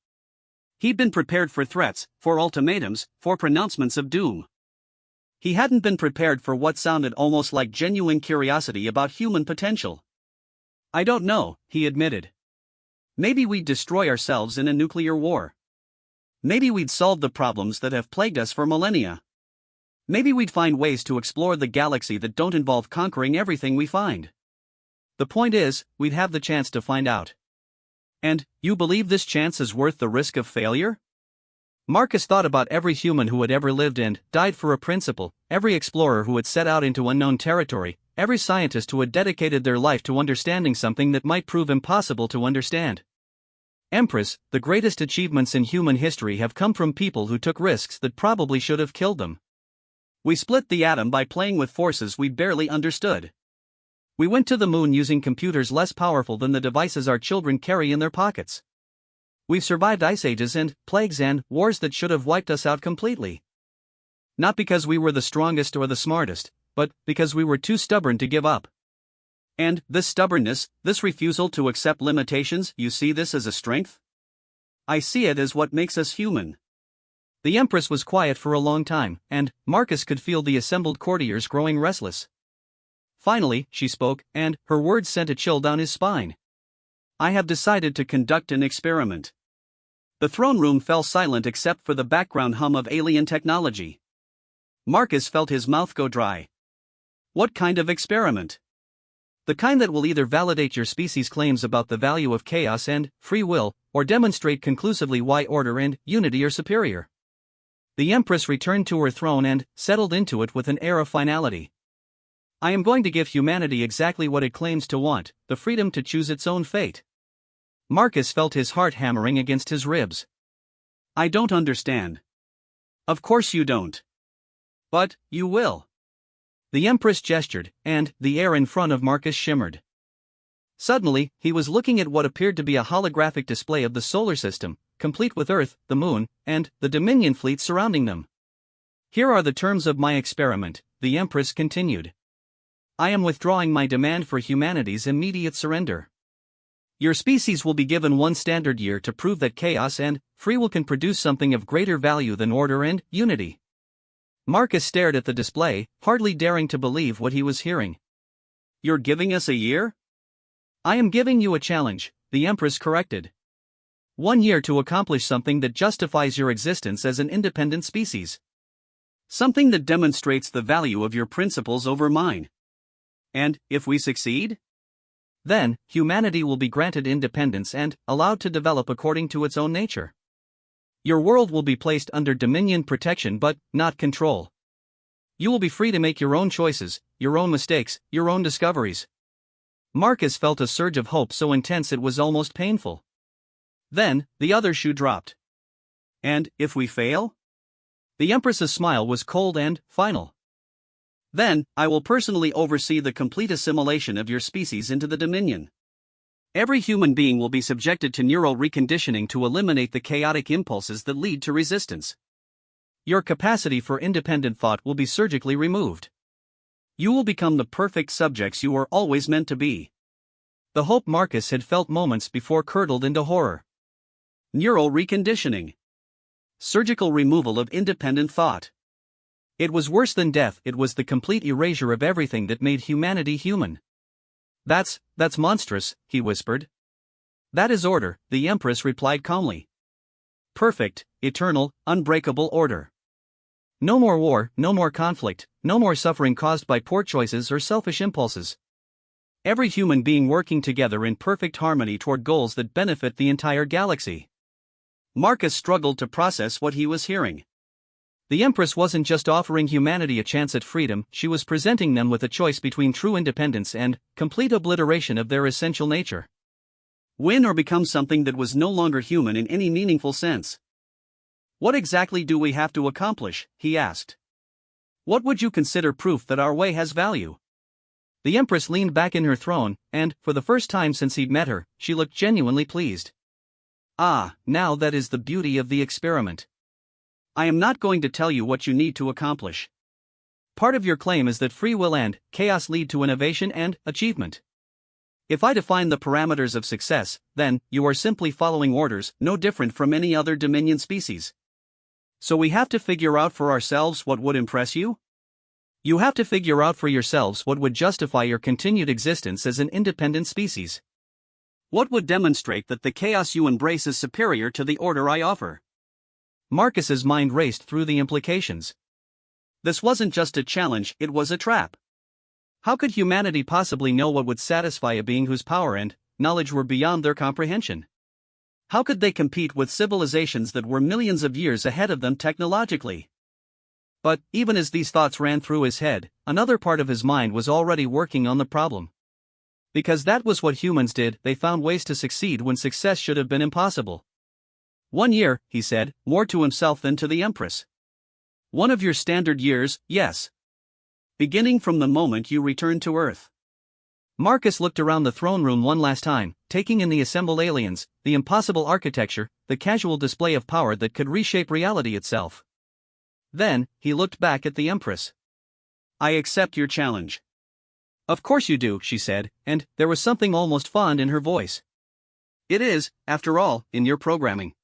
He'd been prepared for threats, for ultimatums, for pronouncements of doom. He hadn't been prepared for what sounded almost like genuine curiosity about human potential. I don't know, he admitted. Maybe we'd destroy ourselves in a nuclear war. Maybe we'd solve the problems that have plagued us for millennia. Maybe we'd find ways to explore the galaxy that don't involve conquering everything we find. The point is, we'd have the chance to find out. And you believe this chance is worth the risk of failure? Marcus thought about every human who had ever lived and died for a principle, every explorer who had set out into unknown territory, every scientist who had dedicated their life to understanding something that might prove impossible to understand. Empress, the greatest achievements in human history have come from people who took risks that probably should have killed them. We split the atom by playing with forces we barely understood. We went to the moon using computers less powerful than the devices our children carry in their pockets. We've survived ice ages and plagues and wars that should have wiped us out completely. Not because we were the strongest or the smartest, but because we were too stubborn to give up. And this stubbornness, this refusal to accept limitations, you see this as a strength? I see it as what makes us human. The Empress was quiet for a long time, and Marcus could feel the assembled courtiers growing restless. Finally, she spoke, and her words sent a chill down his spine. I have decided to conduct an experiment. The throne room fell silent except for the background hum of alien technology. Marcus felt his mouth go dry. What kind of experiment? The kind that will either validate your species' claims about the value of chaos and free will, or demonstrate conclusively why order and unity are superior. The Empress returned to her throne and settled into it with an air of finality. I am going to give humanity exactly what it claims to want, the freedom to choose its own fate. Marcus felt his heart hammering against his ribs. I don't understand. Of course you don't. But you will. The Empress gestured, and the air in front of Marcus shimmered. Suddenly, he was looking at what appeared to be a holographic display of the solar system, complete with Earth, the Moon, and the Dominion fleet surrounding them. Here are the terms of my experiment, the Empress continued. I am withdrawing my demand for humanity's immediate surrender. Your species will be given 1 standard year to prove that chaos and free will can produce something of greater value than order and unity. Marcus stared at the display, hardly daring to believe what he was hearing. You're giving us a year? I am giving you a challenge, the Empress corrected. 1 year to accomplish something that justifies your existence as an independent species. Something that demonstrates the value of your principles over mine. And, if we succeed? Then, humanity will be granted independence and allowed to develop according to its own nature. Your world will be placed under dominion protection but not control. You will be free to make your own choices, your own mistakes, your own discoveries. Marcus felt a surge of hope so intense it was almost painful. Then, the other shoe dropped. And, if we fail? The Empress's smile was cold and final. Then, I will personally oversee the complete assimilation of your species into the Dominion. Every human being will be subjected to neural reconditioning to eliminate the chaotic impulses that lead to resistance. Your capacity for independent thought will be surgically removed. You will become the perfect subjects you were always meant to be. The hope Marcus had felt moments before curdled into horror. Neural reconditioning. Surgical removal of independent thought. It was worse than death, it was the complete erasure of everything that made humanity human. That's monstrous, he whispered. That is order, the Empress replied calmly. Perfect, eternal, unbreakable order. No more war, no more conflict, no more suffering caused by poor choices or selfish impulses. Every human being working together in perfect harmony toward goals that benefit the entire galaxy. Marcus struggled to process what he was hearing. The Empress wasn't just offering humanity a chance at freedom, she was presenting them with a choice between true independence and complete obliteration of their essential nature. Win or become something that was no longer human in any meaningful sense. What exactly do we have to accomplish? He asked. What would you consider proof that our way has value? The Empress leaned back in her throne, and, for the first time since he'd met her, she looked genuinely pleased. Ah, now that is the beauty of the experiment. I am not going to tell you what you need to accomplish. Part of your claim is that free will and chaos lead to innovation and achievement. If I define the parameters of success, then you are simply following orders, no different from any other Dominion species. So we have to figure out for ourselves what would impress you? You have to figure out for yourselves what would justify your continued existence as an independent species. What would demonstrate that the chaos you embrace is superior to the order I offer? Marcus's mind raced through the implications. This wasn't just a challenge, it was a trap. How could humanity possibly know what would satisfy a being whose power and knowledge were beyond their comprehension? How could they compete with civilizations that were millions of years ahead of them technologically? But, even as these thoughts ran through his head, another part of his mind was already working on the problem. Because that was what humans did, they found ways to succeed when success should have been impossible. 1 year, he said, more to himself than to the Empress. One of your standard years, yes. Beginning from the moment you return to Earth. Marcus looked around the throne room one last time, taking in the assembled aliens, the impossible architecture, the casual display of power that could reshape reality itself. Then, he looked back at the Empress. I accept your challenge. Of course you do, she said, and there was something almost fond in her voice. It is, after all, in your programming.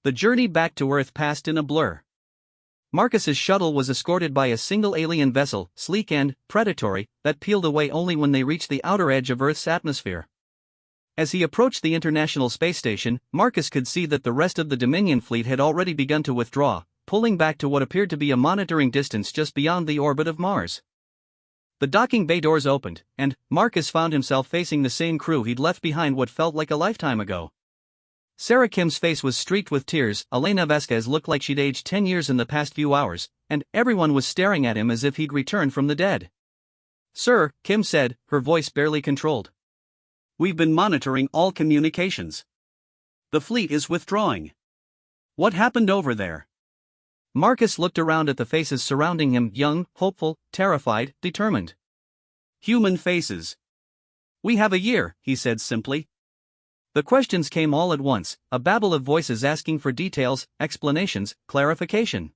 The journey back to Earth passed in a blur. Marcus's shuttle was escorted by a single alien vessel, sleek and predatory, that peeled away only when they reached the outer edge of Earth's atmosphere. As he approached the International Space Station, Marcus could see that the rest of the Dominion fleet had already begun to withdraw, pulling back to what appeared to be a monitoring distance just beyond the orbit of Mars. The docking bay doors opened, and Marcus found himself facing the same crew he'd left behind what felt like a lifetime ago. Sarah Kim's face was streaked with tears, Elena Vasquez looked like she'd aged 10 years in the past few hours, and everyone was staring at him as if he'd returned from the dead. Sir, Kim said, her voice barely controlled. We've been monitoring all communications. The fleet is withdrawing. What happened over there? Marcus looked around at the faces surrounding him, young, hopeful, terrified, determined. Human faces. We have a year, he said simply. The questions came all at once, a babble of voices asking for details, explanations, clarification.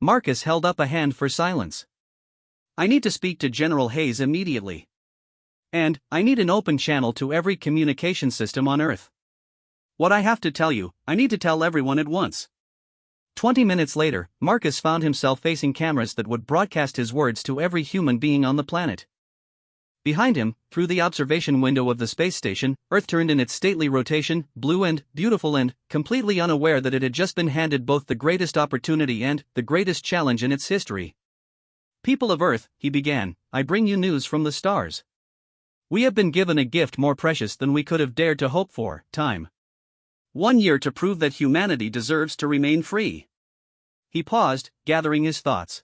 Marcus held up a hand for silence. I need to speak to General Hayes immediately. And, I need an open channel to every communication system on Earth. What I have to tell you, I need to tell everyone at once. 20 minutes later, Marcus found himself facing cameras that would broadcast his words to every human being on the planet. Behind him, through the observation window of the space station, Earth turned in its stately rotation, blue and beautiful and completely unaware that it had just been handed both the greatest opportunity and the greatest challenge in its history. People of Earth, he began, I bring you news from the stars. We have been given a gift more precious than we could have dared to hope for, time. 1 year to prove that humanity deserves to remain free. He paused, gathering his thoughts.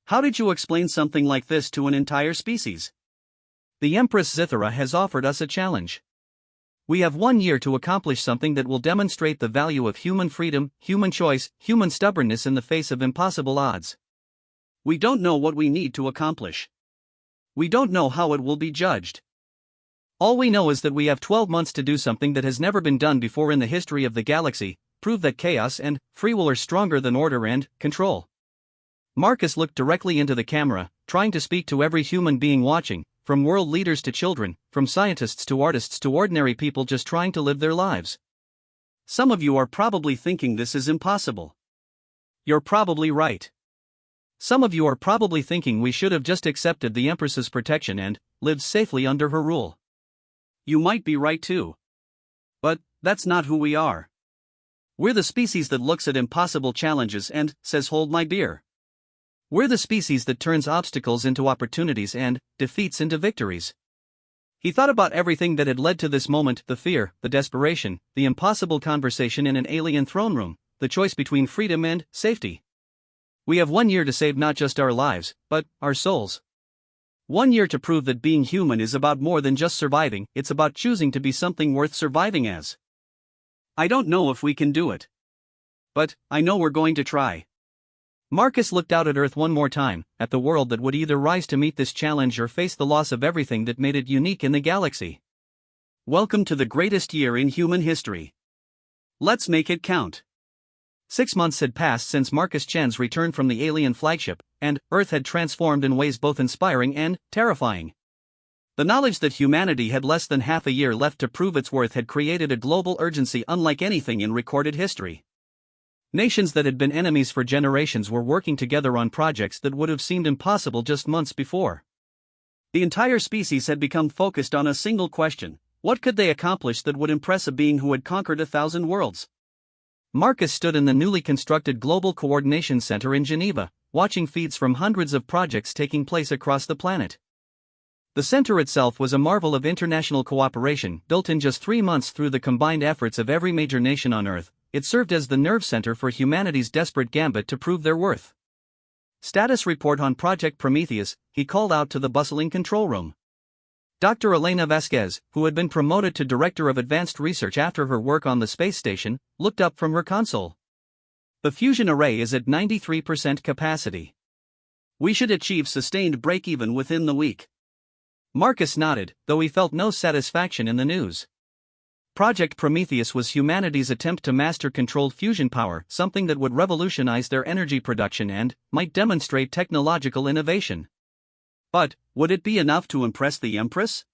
How did you explain something like this to an entire species? The Empress Zithara has offered us a challenge. We have 1 year to accomplish something that will demonstrate the value of human freedom, human choice, human stubbornness in the face of impossible odds. We don't know what we need to accomplish. We don't know how it will be judged. All we know is that we have 12 months to do something that has never been done before in the history of the galaxy, prove that chaos and free will are stronger than order and control. Marcus looked directly into the camera, trying to speak to every human being watching, from world leaders to children, from scientists to artists to ordinary people just trying to live their lives. Some of you are probably thinking this is impossible. You're probably right. Some of you are probably thinking we should have just accepted the Empress's protection and lived safely under her rule. You might be right too. But that's not who we are. We're the species that looks at impossible challenges and says, hold my beer. We're the species that turns obstacles into opportunities and defeats into victories. He thought about everything that had led to this moment, the fear, the desperation, the impossible conversation in an alien throne room, the choice between freedom and safety. We have 1 year to save not just our lives, but our souls. 1 year to prove that being human is about more than just surviving, it's about choosing to be something worth surviving as. I don't know if we can do it. But I know we're going to try. Marcus looked out at Earth one more time, at the world that would either rise to meet this challenge or face the loss of everything that made it unique in the galaxy. Welcome to the greatest year in human history. Let's make it count. 6 months had passed since Marcus Chen's return from the alien flagship, and Earth had transformed in ways both inspiring and terrifying. The knowledge that humanity had less than half a year left to prove its worth had created a global urgency unlike anything in recorded history. Nations that had been enemies for generations were working together on projects that would have seemed impossible just months before. The entire species had become focused on a single question: what could they accomplish that would impress a being who had conquered 1,000 worlds? Marcus stood in the newly constructed Global Coordination Center in Geneva, watching feeds from hundreds of projects taking place across the planet. The center itself was a marvel of international cooperation, built in just 3 months through the combined efforts of every major nation on Earth. It served as the nerve center for humanity's desperate gambit to prove their worth. Status report on Project Prometheus, he called out to the bustling control room. Dr. Elena Vasquez, who had been promoted to Director of Advanced Research after her work on the space station, looked up from her console. The fusion array is at 93% capacity. We should achieve sustained break-even within the week. Marcus nodded, though he felt no satisfaction in the news. Project Prometheus was humanity's attempt to master controlled fusion power, something that would revolutionize their energy production and might demonstrate technological innovation. But would it be enough to impress the Empress?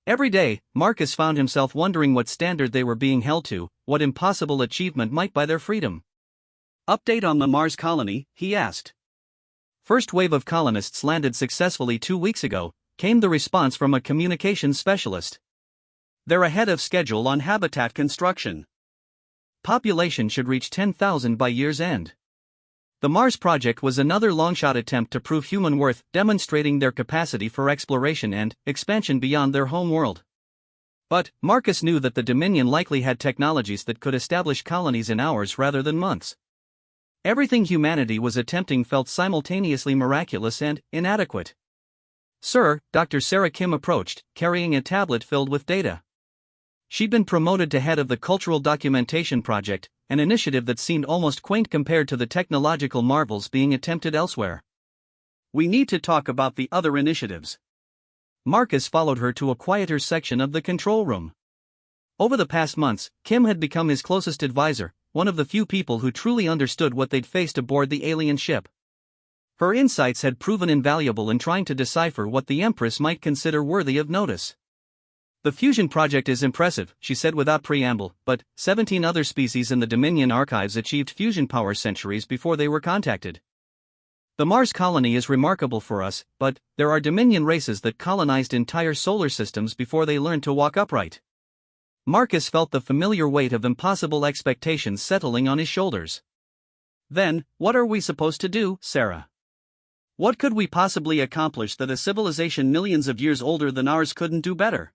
Every day, Marcus found himself wondering what standard they were being held to, what impossible achievement might buy their freedom. Update on the Mars colony, he asked. First wave of colonists landed successfully 2 weeks ago, came the response from a communications specialist. They're ahead of schedule on habitat construction. Population should reach 10,000 by year's end. The Mars project was another long-shot attempt to prove human worth, demonstrating their capacity for exploration and expansion beyond their home world. But Marcus knew that the Dominion likely had technologies that could establish colonies in hours rather than months. Everything humanity was attempting felt simultaneously miraculous and inadequate. Sir, Dr. Sarah Kim approached, carrying a tablet filled with data. She'd been promoted to head of the Cultural Documentation Project, an initiative that seemed almost quaint compared to the technological marvels being attempted elsewhere. We need to talk about the other initiatives. Marcus followed her to a quieter section of the control room. Over the past months, Kim had become his closest advisor, one of the few people who truly understood what they'd faced aboard the alien ship. Her insights had proven invaluable in trying to decipher what the Empress might consider worthy of notice. The fusion project is impressive, she said without preamble, but 17 other species in the Dominion archives achieved fusion power centuries before they were contacted. The Mars colony is remarkable for us, but there are Dominion races that colonized entire solar systems before they learned to walk upright. Marcus felt the familiar weight of impossible expectations settling on his shoulders. Then, what are we supposed to do, Sarah? What could we possibly accomplish that a civilization millions of years older than ours couldn't do better?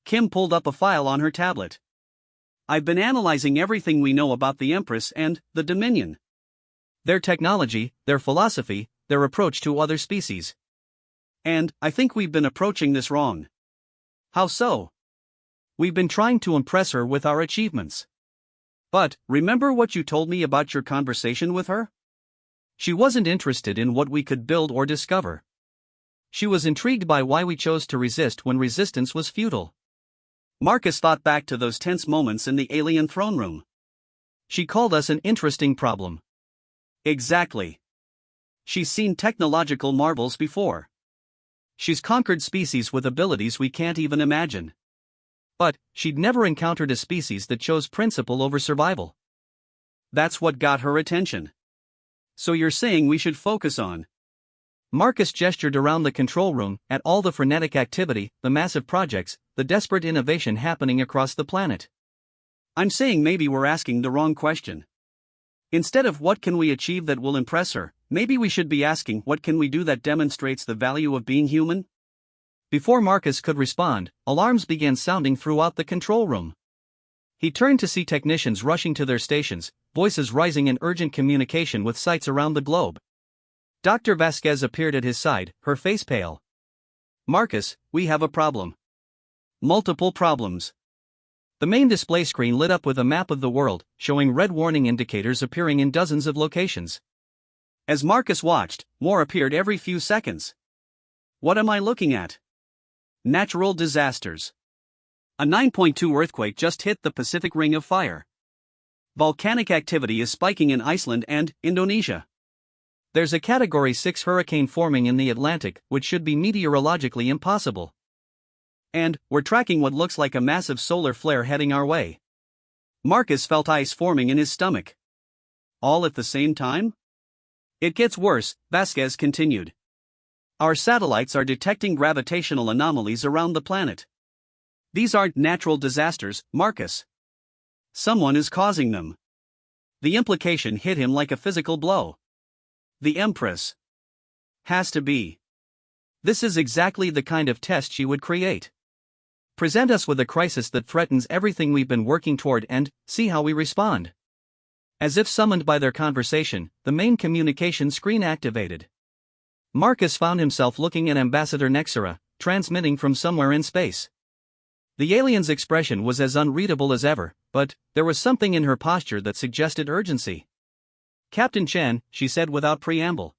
Kim pulled up a file on her tablet. I've been analyzing everything we know about the Empress and the Dominion. Their technology, their philosophy, their approach to other species. And I think we've been approaching this wrong. How so? We've been trying to impress her with our achievements. But, remember what you told me about your conversation with her? She wasn't interested in what we could build or discover. She was intrigued by why we chose to resist when resistance was futile. Marcus thought back to those tense moments in the alien throne room. She called us an interesting problem. Exactly. She's seen technological marvels before. She's conquered species with abilities we can't even imagine. But she'd never encountered a species that chose principle over survival. That's what got her attention. So you're saying we should focus on. Marcus gestured around the control room at all the frenetic activity, the massive projects, the desperate innovation happening across the planet. I'm saying maybe we're asking the wrong question. Instead of what can we achieve that will impress her, maybe we should be asking what can we do that demonstrates the value of being human? Before Marcus could respond, alarms began sounding throughout the control room. He turned to see technicians rushing to their stations, voices rising in urgent communication with sites around the globe. Dr. Vasquez appeared at his side, her face pale. Marcus, we have a problem. Multiple problems. The main display screen lit up with a map of the world, showing red warning indicators appearing in dozens of locations. As Marcus watched, more appeared every few seconds. What am I looking at? Natural disasters. A 9.2 earthquake just hit the Pacific Ring of Fire. Volcanic activity is spiking in Iceland and Indonesia. There's a Category 6 hurricane forming in the Atlantic, which should be meteorologically impossible. And we're tracking what looks like a massive solar flare heading our way. Marcus felt ice forming in his stomach. All at the same time? It gets worse, Vasquez continued. Our satellites are detecting gravitational anomalies around the planet. These aren't natural disasters, Marcus. Someone is causing them. The implication hit him like a physical blow. The Empress. Has to be. This is exactly the kind of test she would create. Present us with a crisis that threatens everything we've been working toward and see how we respond. As if summoned by their conversation, the main communication screen activated. Marcus found himself looking at Ambassador Nexera, transmitting from somewhere in space. The alien's expression was as unreadable as ever, but there was something in her posture that suggested urgency. Captain Chen, she said without preamble.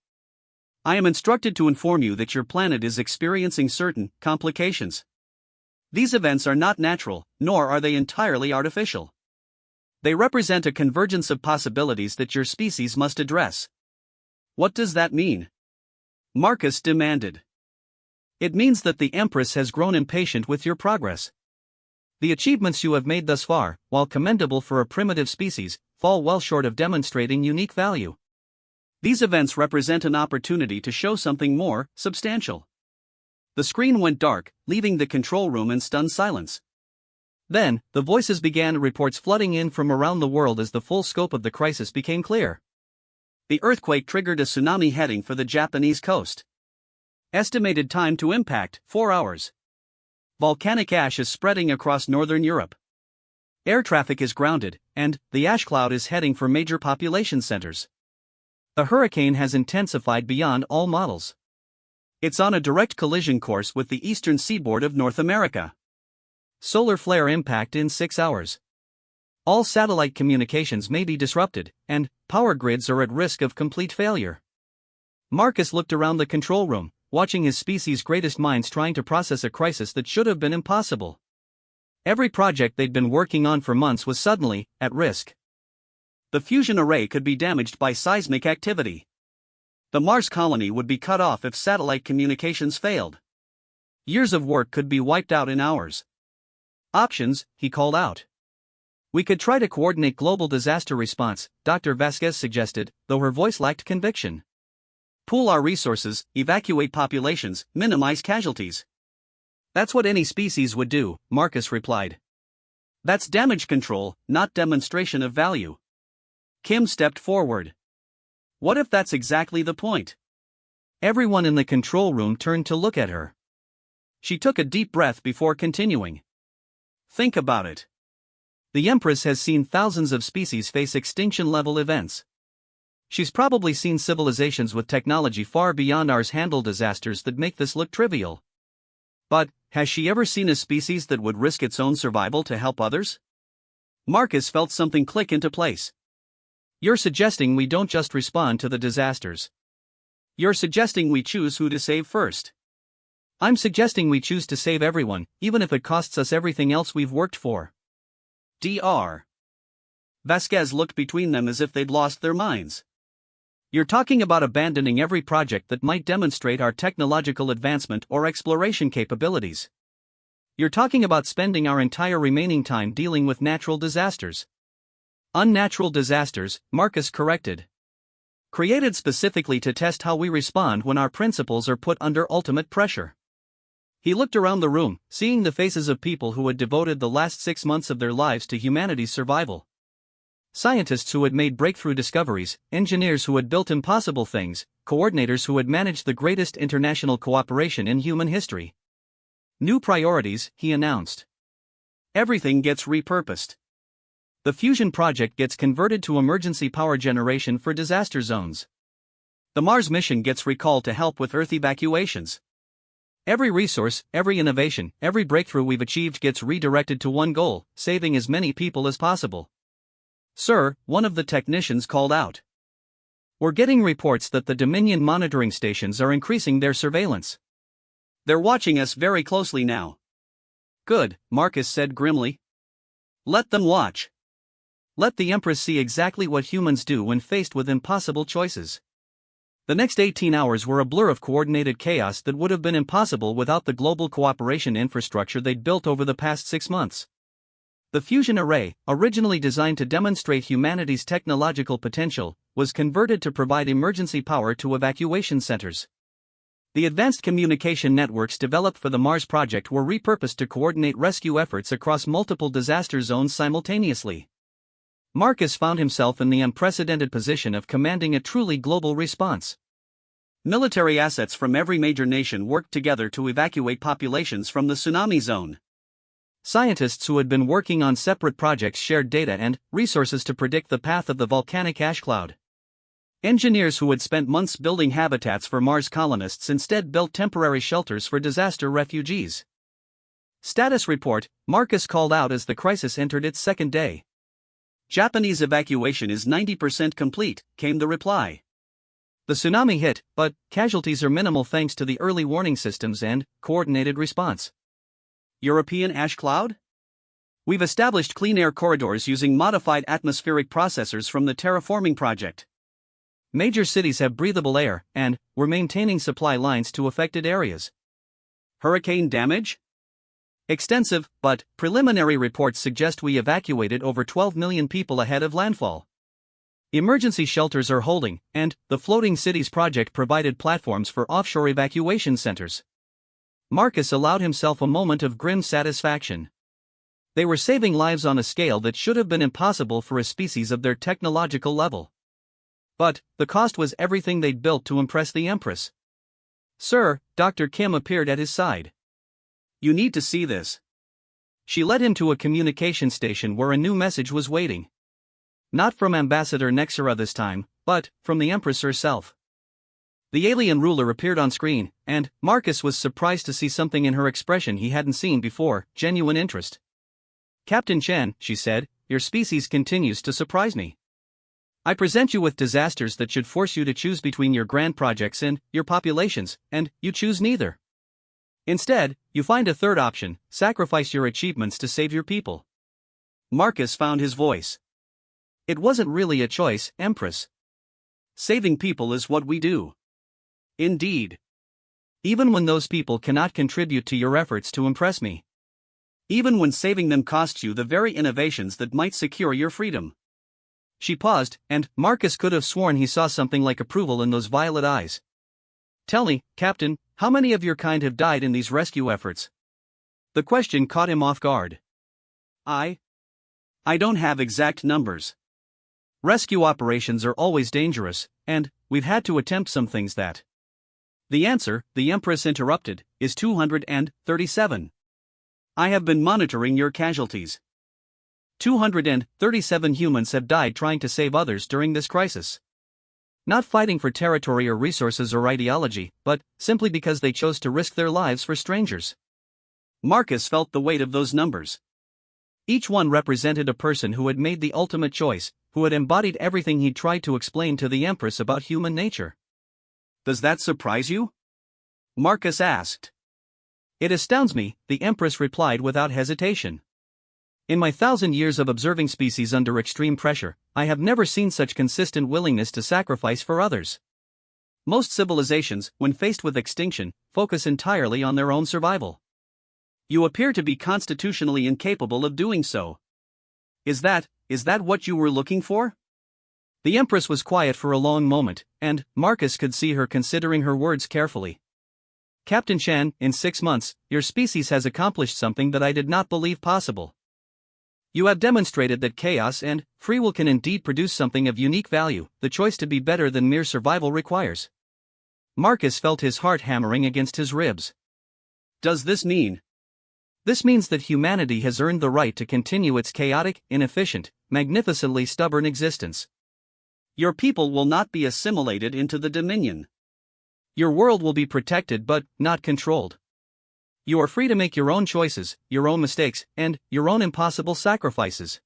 I am instructed to inform you that your planet is experiencing certain complications. These events are not natural, nor are they entirely artificial. They represent a convergence of possibilities that your species must address. What does that mean? Marcus demanded. It means that the Empress has grown impatient with your progress. The achievements you have made thus far, while commendable for a primitive species, fall well short of demonstrating unique value. These events represent an opportunity to show something more substantial. The screen went dark, leaving the control room in stunned silence. Then, the voices began, reports flooding in from around the world as the full scope of the crisis became clear. The earthquake triggered a tsunami heading for the Japanese coast. Estimated time to impact, 4 hours. Volcanic ash is spreading across northern Europe. Air traffic is grounded, and the ash cloud is heading for major population centers. The hurricane has intensified beyond all models. It's on a direct collision course with the eastern seaboard of North America. Solar flare impact in 6 hours. All satellite communications may be disrupted, and power grids are at risk of complete failure. Marcus looked around the control room, watching his species' greatest minds trying to process a crisis that should have been impossible. Every project they'd been working on for months was suddenly at risk. The fusion array could be damaged by seismic activity. The Mars colony would be cut off if satellite communications failed. Years of work could be wiped out in hours. Options, he called out. We could try to coordinate global disaster response, Dr. Vasquez suggested, though her voice lacked conviction. Pool our resources, evacuate populations, minimize casualties. That's what any species would do, Marcus replied. That's damage control, not demonstration of value. Kim stepped forward. What if that's exactly the point? Everyone in the control room turned to look at her. She took a deep breath before continuing. Think about it. The Empress has seen thousands of species face extinction-level events. She's probably seen civilizations with technology far beyond ours handle disasters that make this look trivial. But, has she ever seen a species that would risk its own survival to help others? Marcus felt something click into place. You're suggesting we don't just respond to the disasters. You're suggesting we choose who to save first. I'm suggesting we choose to save everyone, even if it costs us everything else we've worked for. Dr. Vasquez looked between them as if they'd lost their minds. You're talking about abandoning every project that might demonstrate our technological advancement or exploration capabilities. You're talking about spending our entire remaining time dealing with natural disasters. Unnatural disasters, Marcus corrected. Created specifically to test how we respond when our principles are put under ultimate pressure. He looked around the room, seeing the faces of people who had devoted the last 6 months of their lives to humanity's survival. Scientists who had made breakthrough discoveries, engineers who had built impossible things, coordinators who had managed the greatest international cooperation in human history. New priorities, he announced. Everything gets repurposed. The fusion project gets converted to emergency power generation for disaster zones. The Mars mission gets recalled to help with Earth evacuations. Every resource, every innovation, every breakthrough we've achieved gets redirected to one goal, saving as many people as possible. Sir, one of the technicians called out. We're getting reports that the Dominion monitoring stations are increasing their surveillance. They're watching us very closely now. Good, Marcus said grimly. Let them watch. Let the Empress see exactly what humans do when faced with impossible choices. The next 18 hours were a blur of coordinated chaos that would have been impossible without the global cooperation infrastructure they'd built over the past 6 months. The fusion array, originally designed to demonstrate humanity's technological potential, was converted to provide emergency power to evacuation centers. The advanced communication networks developed for the Mars project were repurposed to coordinate rescue efforts across multiple disaster zones simultaneously. Marcus found himself in the unprecedented position of commanding a truly global response. Military assets from every major nation worked together to evacuate populations from the tsunami zone. Scientists who had been working on separate projects shared data and resources to predict the path of the volcanic ash cloud. Engineers who had spent months building habitats for Mars colonists instead built temporary shelters for disaster refugees. Status report, Marcus called out as the crisis entered its second day. Japanese evacuation is 90% complete, came the reply. The tsunami hit, but casualties are minimal thanks to the early warning systems and coordinated response. European ash cloud? We've established clean air corridors using modified atmospheric processors from the terraforming project. Major cities have breathable air, and we're maintaining supply lines to affected areas. Hurricane damage? Extensive, but preliminary reports suggest we evacuated over 12 million people ahead of landfall. Emergency shelters are holding, and the Floating Cities project provided platforms for offshore evacuation centers. Marcus allowed himself a moment of grim satisfaction. They were saving lives on a scale that should have been impossible for a species of their technological level. But the cost was everything they'd built to impress the Empress. Sir, Dr. Kim appeared at his side. You need to see this. She led him to a communication station where a new message was waiting. Not from Ambassador Nexera this time, but from the Empress herself. The alien ruler appeared on screen, and Marcus was surprised to see something in her expression he hadn't seen before: genuine interest. "Captain Chen," she said, "your species continues to surprise me. I present you with disasters that should force you to choose between your grand projects and your populations, and you choose neither. Instead, you find a third option: sacrifice your achievements to save your people." Marcus found his voice. "It wasn't really a choice, Empress. Saving people is what we do." "Indeed. Even when those people cannot contribute to your efforts to impress me. Even when saving them costs you the very innovations that might secure your freedom." She paused, and Marcus could have sworn he saw something like approval in those violet eyes. "Tell me, Captain, how many of your kind have died in these rescue efforts?" The question caught him off guard. I don't have exact numbers. Rescue operations are always dangerous, and we've had to attempt some things that. The answer," the Empress interrupted, "is 237. I have been monitoring your casualties. 237 humans have died trying to save others during this crisis. Not fighting for territory or resources or ideology, but simply because they chose to risk their lives for strangers." Marcus felt the weight of those numbers. Each one represented a person who had made the ultimate choice, who had embodied everything he'd tried to explain to the Empress about human nature. "Does that surprise you?" Marcus asked. "It astounds me," the Empress replied without hesitation. "In my 1,000 years of observing species under extreme pressure, I have never seen such consistent willingness to sacrifice for others. Most civilizations, when faced with extinction, focus entirely on their own survival. You appear to be constitutionally incapable of doing so. Is that what you were looking for?" The Empress was quiet for a long moment, and Marcus could see her considering her words carefully. "Captain Chen, in 6 months, your species has accomplished something that I did not believe possible. You have demonstrated that chaos and free will can indeed produce something of unique value. The choice to be better than mere survival requires." Marcus felt his heart hammering against his ribs. "Does this mean?" "This means that humanity has earned the right to continue its chaotic, inefficient, magnificently stubborn existence. Your people will not be assimilated into the Dominion. Your world will be protected but not controlled. You are free to make your own choices, your own mistakes, and your own impossible sacrifices."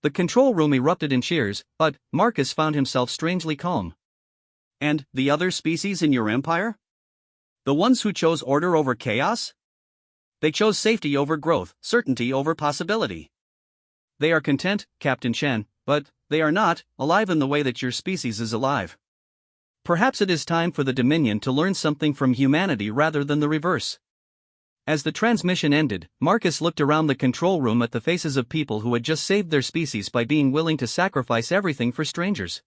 The control room erupted in cheers, but Marcus found himself strangely calm. "And the other species in your empire? The ones who chose order over chaos? They chose safety over growth, certainty over possibility. They are content, Captain Chen, but they are not alive in the way that your species is alive. Perhaps it is time for the Dominion to learn something from humanity rather than the reverse." As the transmission ended, Marcus looked around the control room at the faces of people who had just saved their species by being willing to sacrifice everything for strangers.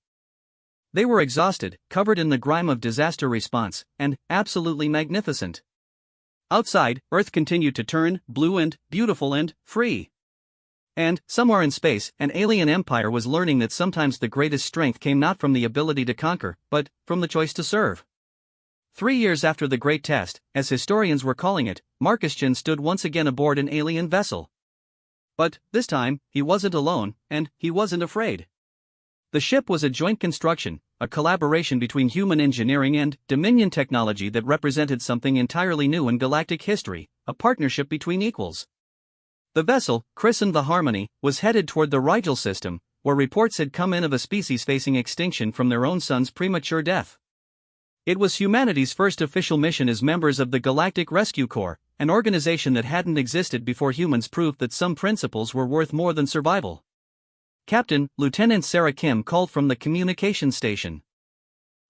They were exhausted, covered in the grime of disaster response, and absolutely magnificent. Outside, Earth continued to turn blue and beautiful and free. And, somewhere in space, an alien empire was learning that sometimes the greatest strength came not from the ability to conquer, but from the choice to serve. 3 years after the Great Test, as historians were calling it, Marcus Chen stood once again aboard an alien vessel. But, this time, he wasn't alone, and he wasn't afraid. The ship was a joint construction, a collaboration between human engineering and Dominion technology that represented something entirely new in galactic history, a partnership between equals. The vessel, christened the Harmony, was headed toward the Rigel system, where reports had come in of a species facing extinction from their own sun's premature death. It was humanity's first official mission as members of the Galactic Rescue Corps, an organization that hadn't existed before humans proved that some principles were worth more than survival. Captain, Lieutenant Sarah Kim called from the communications station.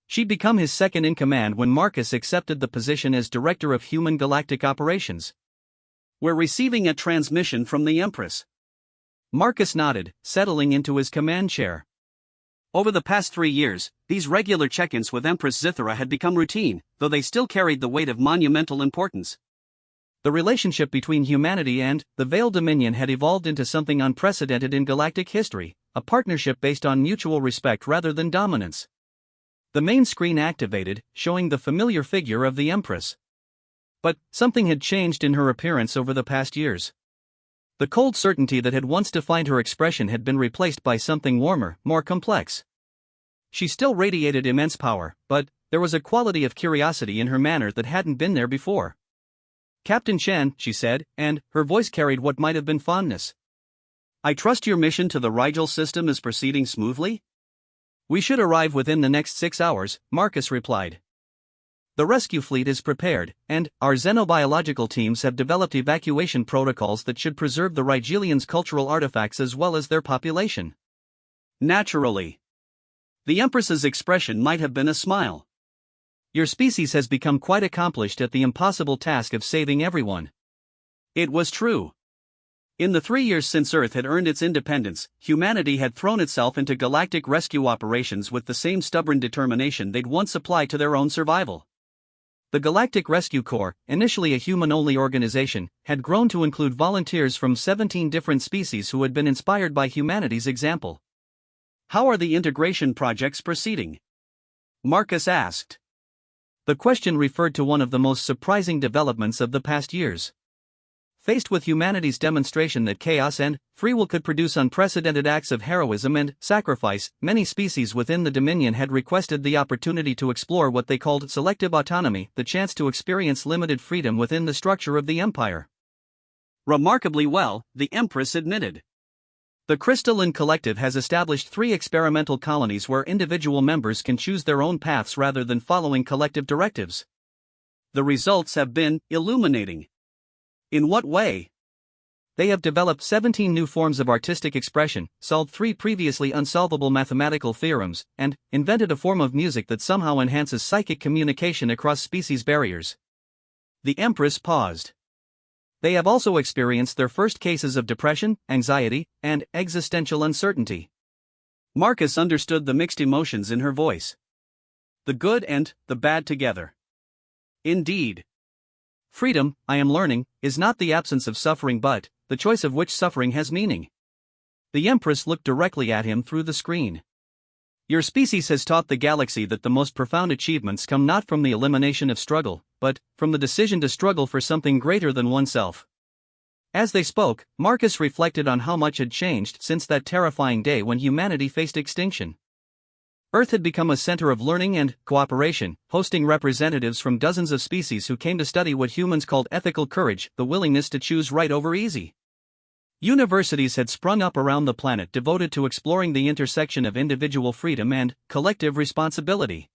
She'd become his second in command when Marcus accepted the position as Director of Human Galactic Operations. "We're receiving a transmission from the Empress." Marcus nodded, settling into his command chair. Over the past 3 years, these regular check-ins with Empress Zithara had become routine, though they still carried the weight of monumental importance. The relationship between humanity and the Veiled Dominion had evolved into something unprecedented in galactic history, a partnership based on mutual respect rather than dominance. The main screen activated, showing the familiar figure of the Empress. But something had changed in her appearance over the past years. The cold certainty that had once defined her expression had been replaced by something warmer, more complex. She still radiated immense power, but there was a quality of curiosity in her manner that hadn't been there before. "Captain Chen," she said, and her voice carried what might have been fondness. "I trust your mission to the Rigel system is proceeding smoothly?" "We should arrive within the next 6 hours," Marcus replied. "The rescue fleet is prepared, and our xenobiological teams have developed evacuation protocols that should preserve the Rigelians' cultural artifacts as well as their population." Naturally. The Empress's expression might have been a smile. "Your species has become quite accomplished at the impossible task of saving everyone." It was true. In the 3 years since Earth had earned its independence, humanity had thrown itself into galactic rescue operations with the same stubborn determination they'd once applied to their own survival. The Galactic Rescue Corps, initially a human-only organization, had grown to include volunteers from 17 different species who had been inspired by humanity's example. "How are the integration projects proceeding?" Marcus asked. The question referred to one of the most surprising developments of the past years. Faced with humanity's demonstration that chaos and free will could produce unprecedented acts of heroism and sacrifice, many species within the Dominion had requested the opportunity to explore what they called selective autonomy, the chance to experience limited freedom within the structure of the Empire. "Remarkably well," the Empress admitted. "The Crystalline Collective has established 3 experimental colonies where individual members can choose their own paths rather than following collective directives. The results have been illuminating." "In what way?" "They have developed 17 new forms of artistic expression, solved 3 previously unsolvable mathematical theorems, and invented a form of music that somehow enhances psychic communication across species barriers." The Empress paused. "They have also experienced their first cases of depression, anxiety, and existential uncertainty." Marcus understood the mixed emotions in her voice. The good and the bad together. Indeed. "Freedom, I am learning, is not the absence of suffering but the choice of which suffering has meaning." The Empress looked directly at him through the screen. "Your species has taught the galaxy that the most profound achievements come not from the elimination of struggle, but from the decision to struggle for something greater than oneself." As they spoke, Marcus reflected on how much had changed since that terrifying day when humanity faced extinction. Earth had become a center of learning and cooperation, hosting representatives from dozens of species who came to study what humans called ethical courage, the willingness to choose right over easy. Universities had sprung up around the planet devoted to exploring the intersection of individual freedom and collective responsibility.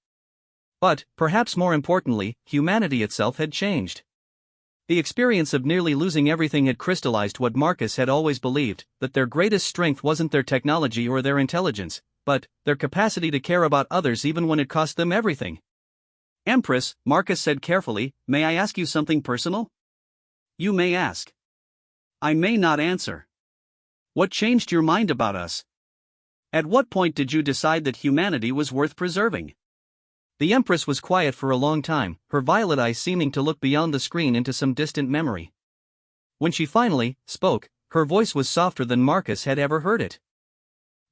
But, perhaps more importantly, humanity itself had changed. The experience of nearly losing everything had crystallized what Marcus had always believed, that their greatest strength wasn't their technology or their intelligence, but their capacity to care about others even when it cost them everything. "Empress," Marcus said carefully, "may I ask you something personal?" "You may ask." "I may not answer." "What changed your mind about us? At what point did you decide that humanity was worth preserving?" The Empress was quiet for a long time, her violet eyes seeming to look beyond the screen into some distant memory. When she finally spoke, her voice was softer than Marcus had ever heard it.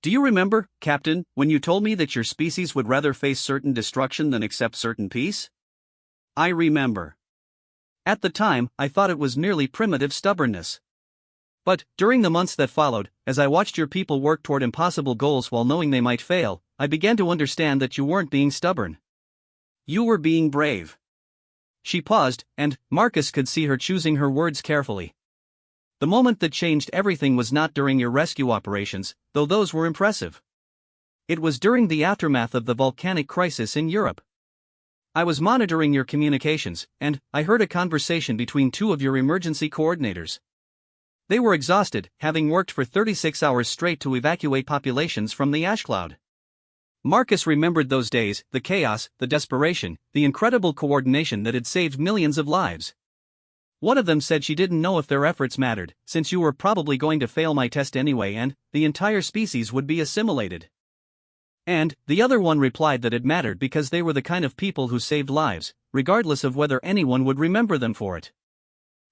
"Do you remember, Captain, when you told me that your species would rather face certain destruction than accept certain peace?" "I remember. At the time, I thought it was merely primitive stubbornness. But, during the months that followed, as I watched your people work toward impossible goals while knowing they might fail, I began to understand that you weren't being stubborn. You were being brave." She paused, and Marcus could see her choosing her words carefully. "The moment that changed everything was not during your rescue operations, though those were impressive. It was during the aftermath of the volcanic crisis in Europe. I was monitoring your communications, and I heard a conversation between 2 of your emergency coordinators. They were exhausted, having worked for 36 hours straight to evacuate populations from the ash cloud." Marcus remembered those days, the chaos, the desperation, the incredible coordination that had saved millions of lives. "One of them said she didn't know if their efforts mattered, since you were probably going to fail my test anyway and the entire species would be assimilated. And the other one replied that it mattered because they were the kind of people who saved lives, regardless of whether anyone would remember them for it."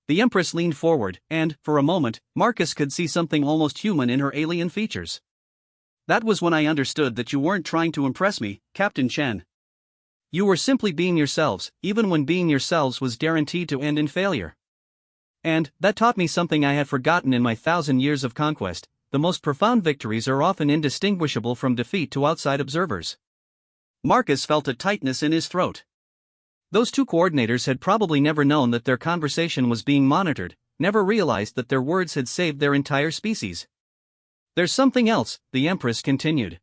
The Empress leaned forward, and, for a moment, Marcus could see something almost human in her alien features. "That was when I understood that you weren't trying to impress me, Captain Chen. You were simply being yourselves, even when being yourselves was guaranteed to end in failure. And that taught me something I had forgotten in my 1,000 years of conquest: the most profound victories are often indistinguishable from defeat to outside observers. Marcus felt a tightness in his throat. Those two coordinators had probably never known that their conversation was being monitored, never realized that their words had saved their entire species. There's something else, the Empress continued.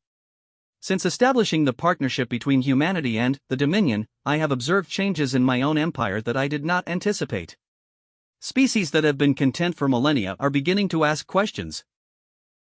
Since establishing the partnership between humanity and the Dominion, I have observed changes in my own empire that I did not anticipate. Species that have been content for millennia are beginning to ask questions.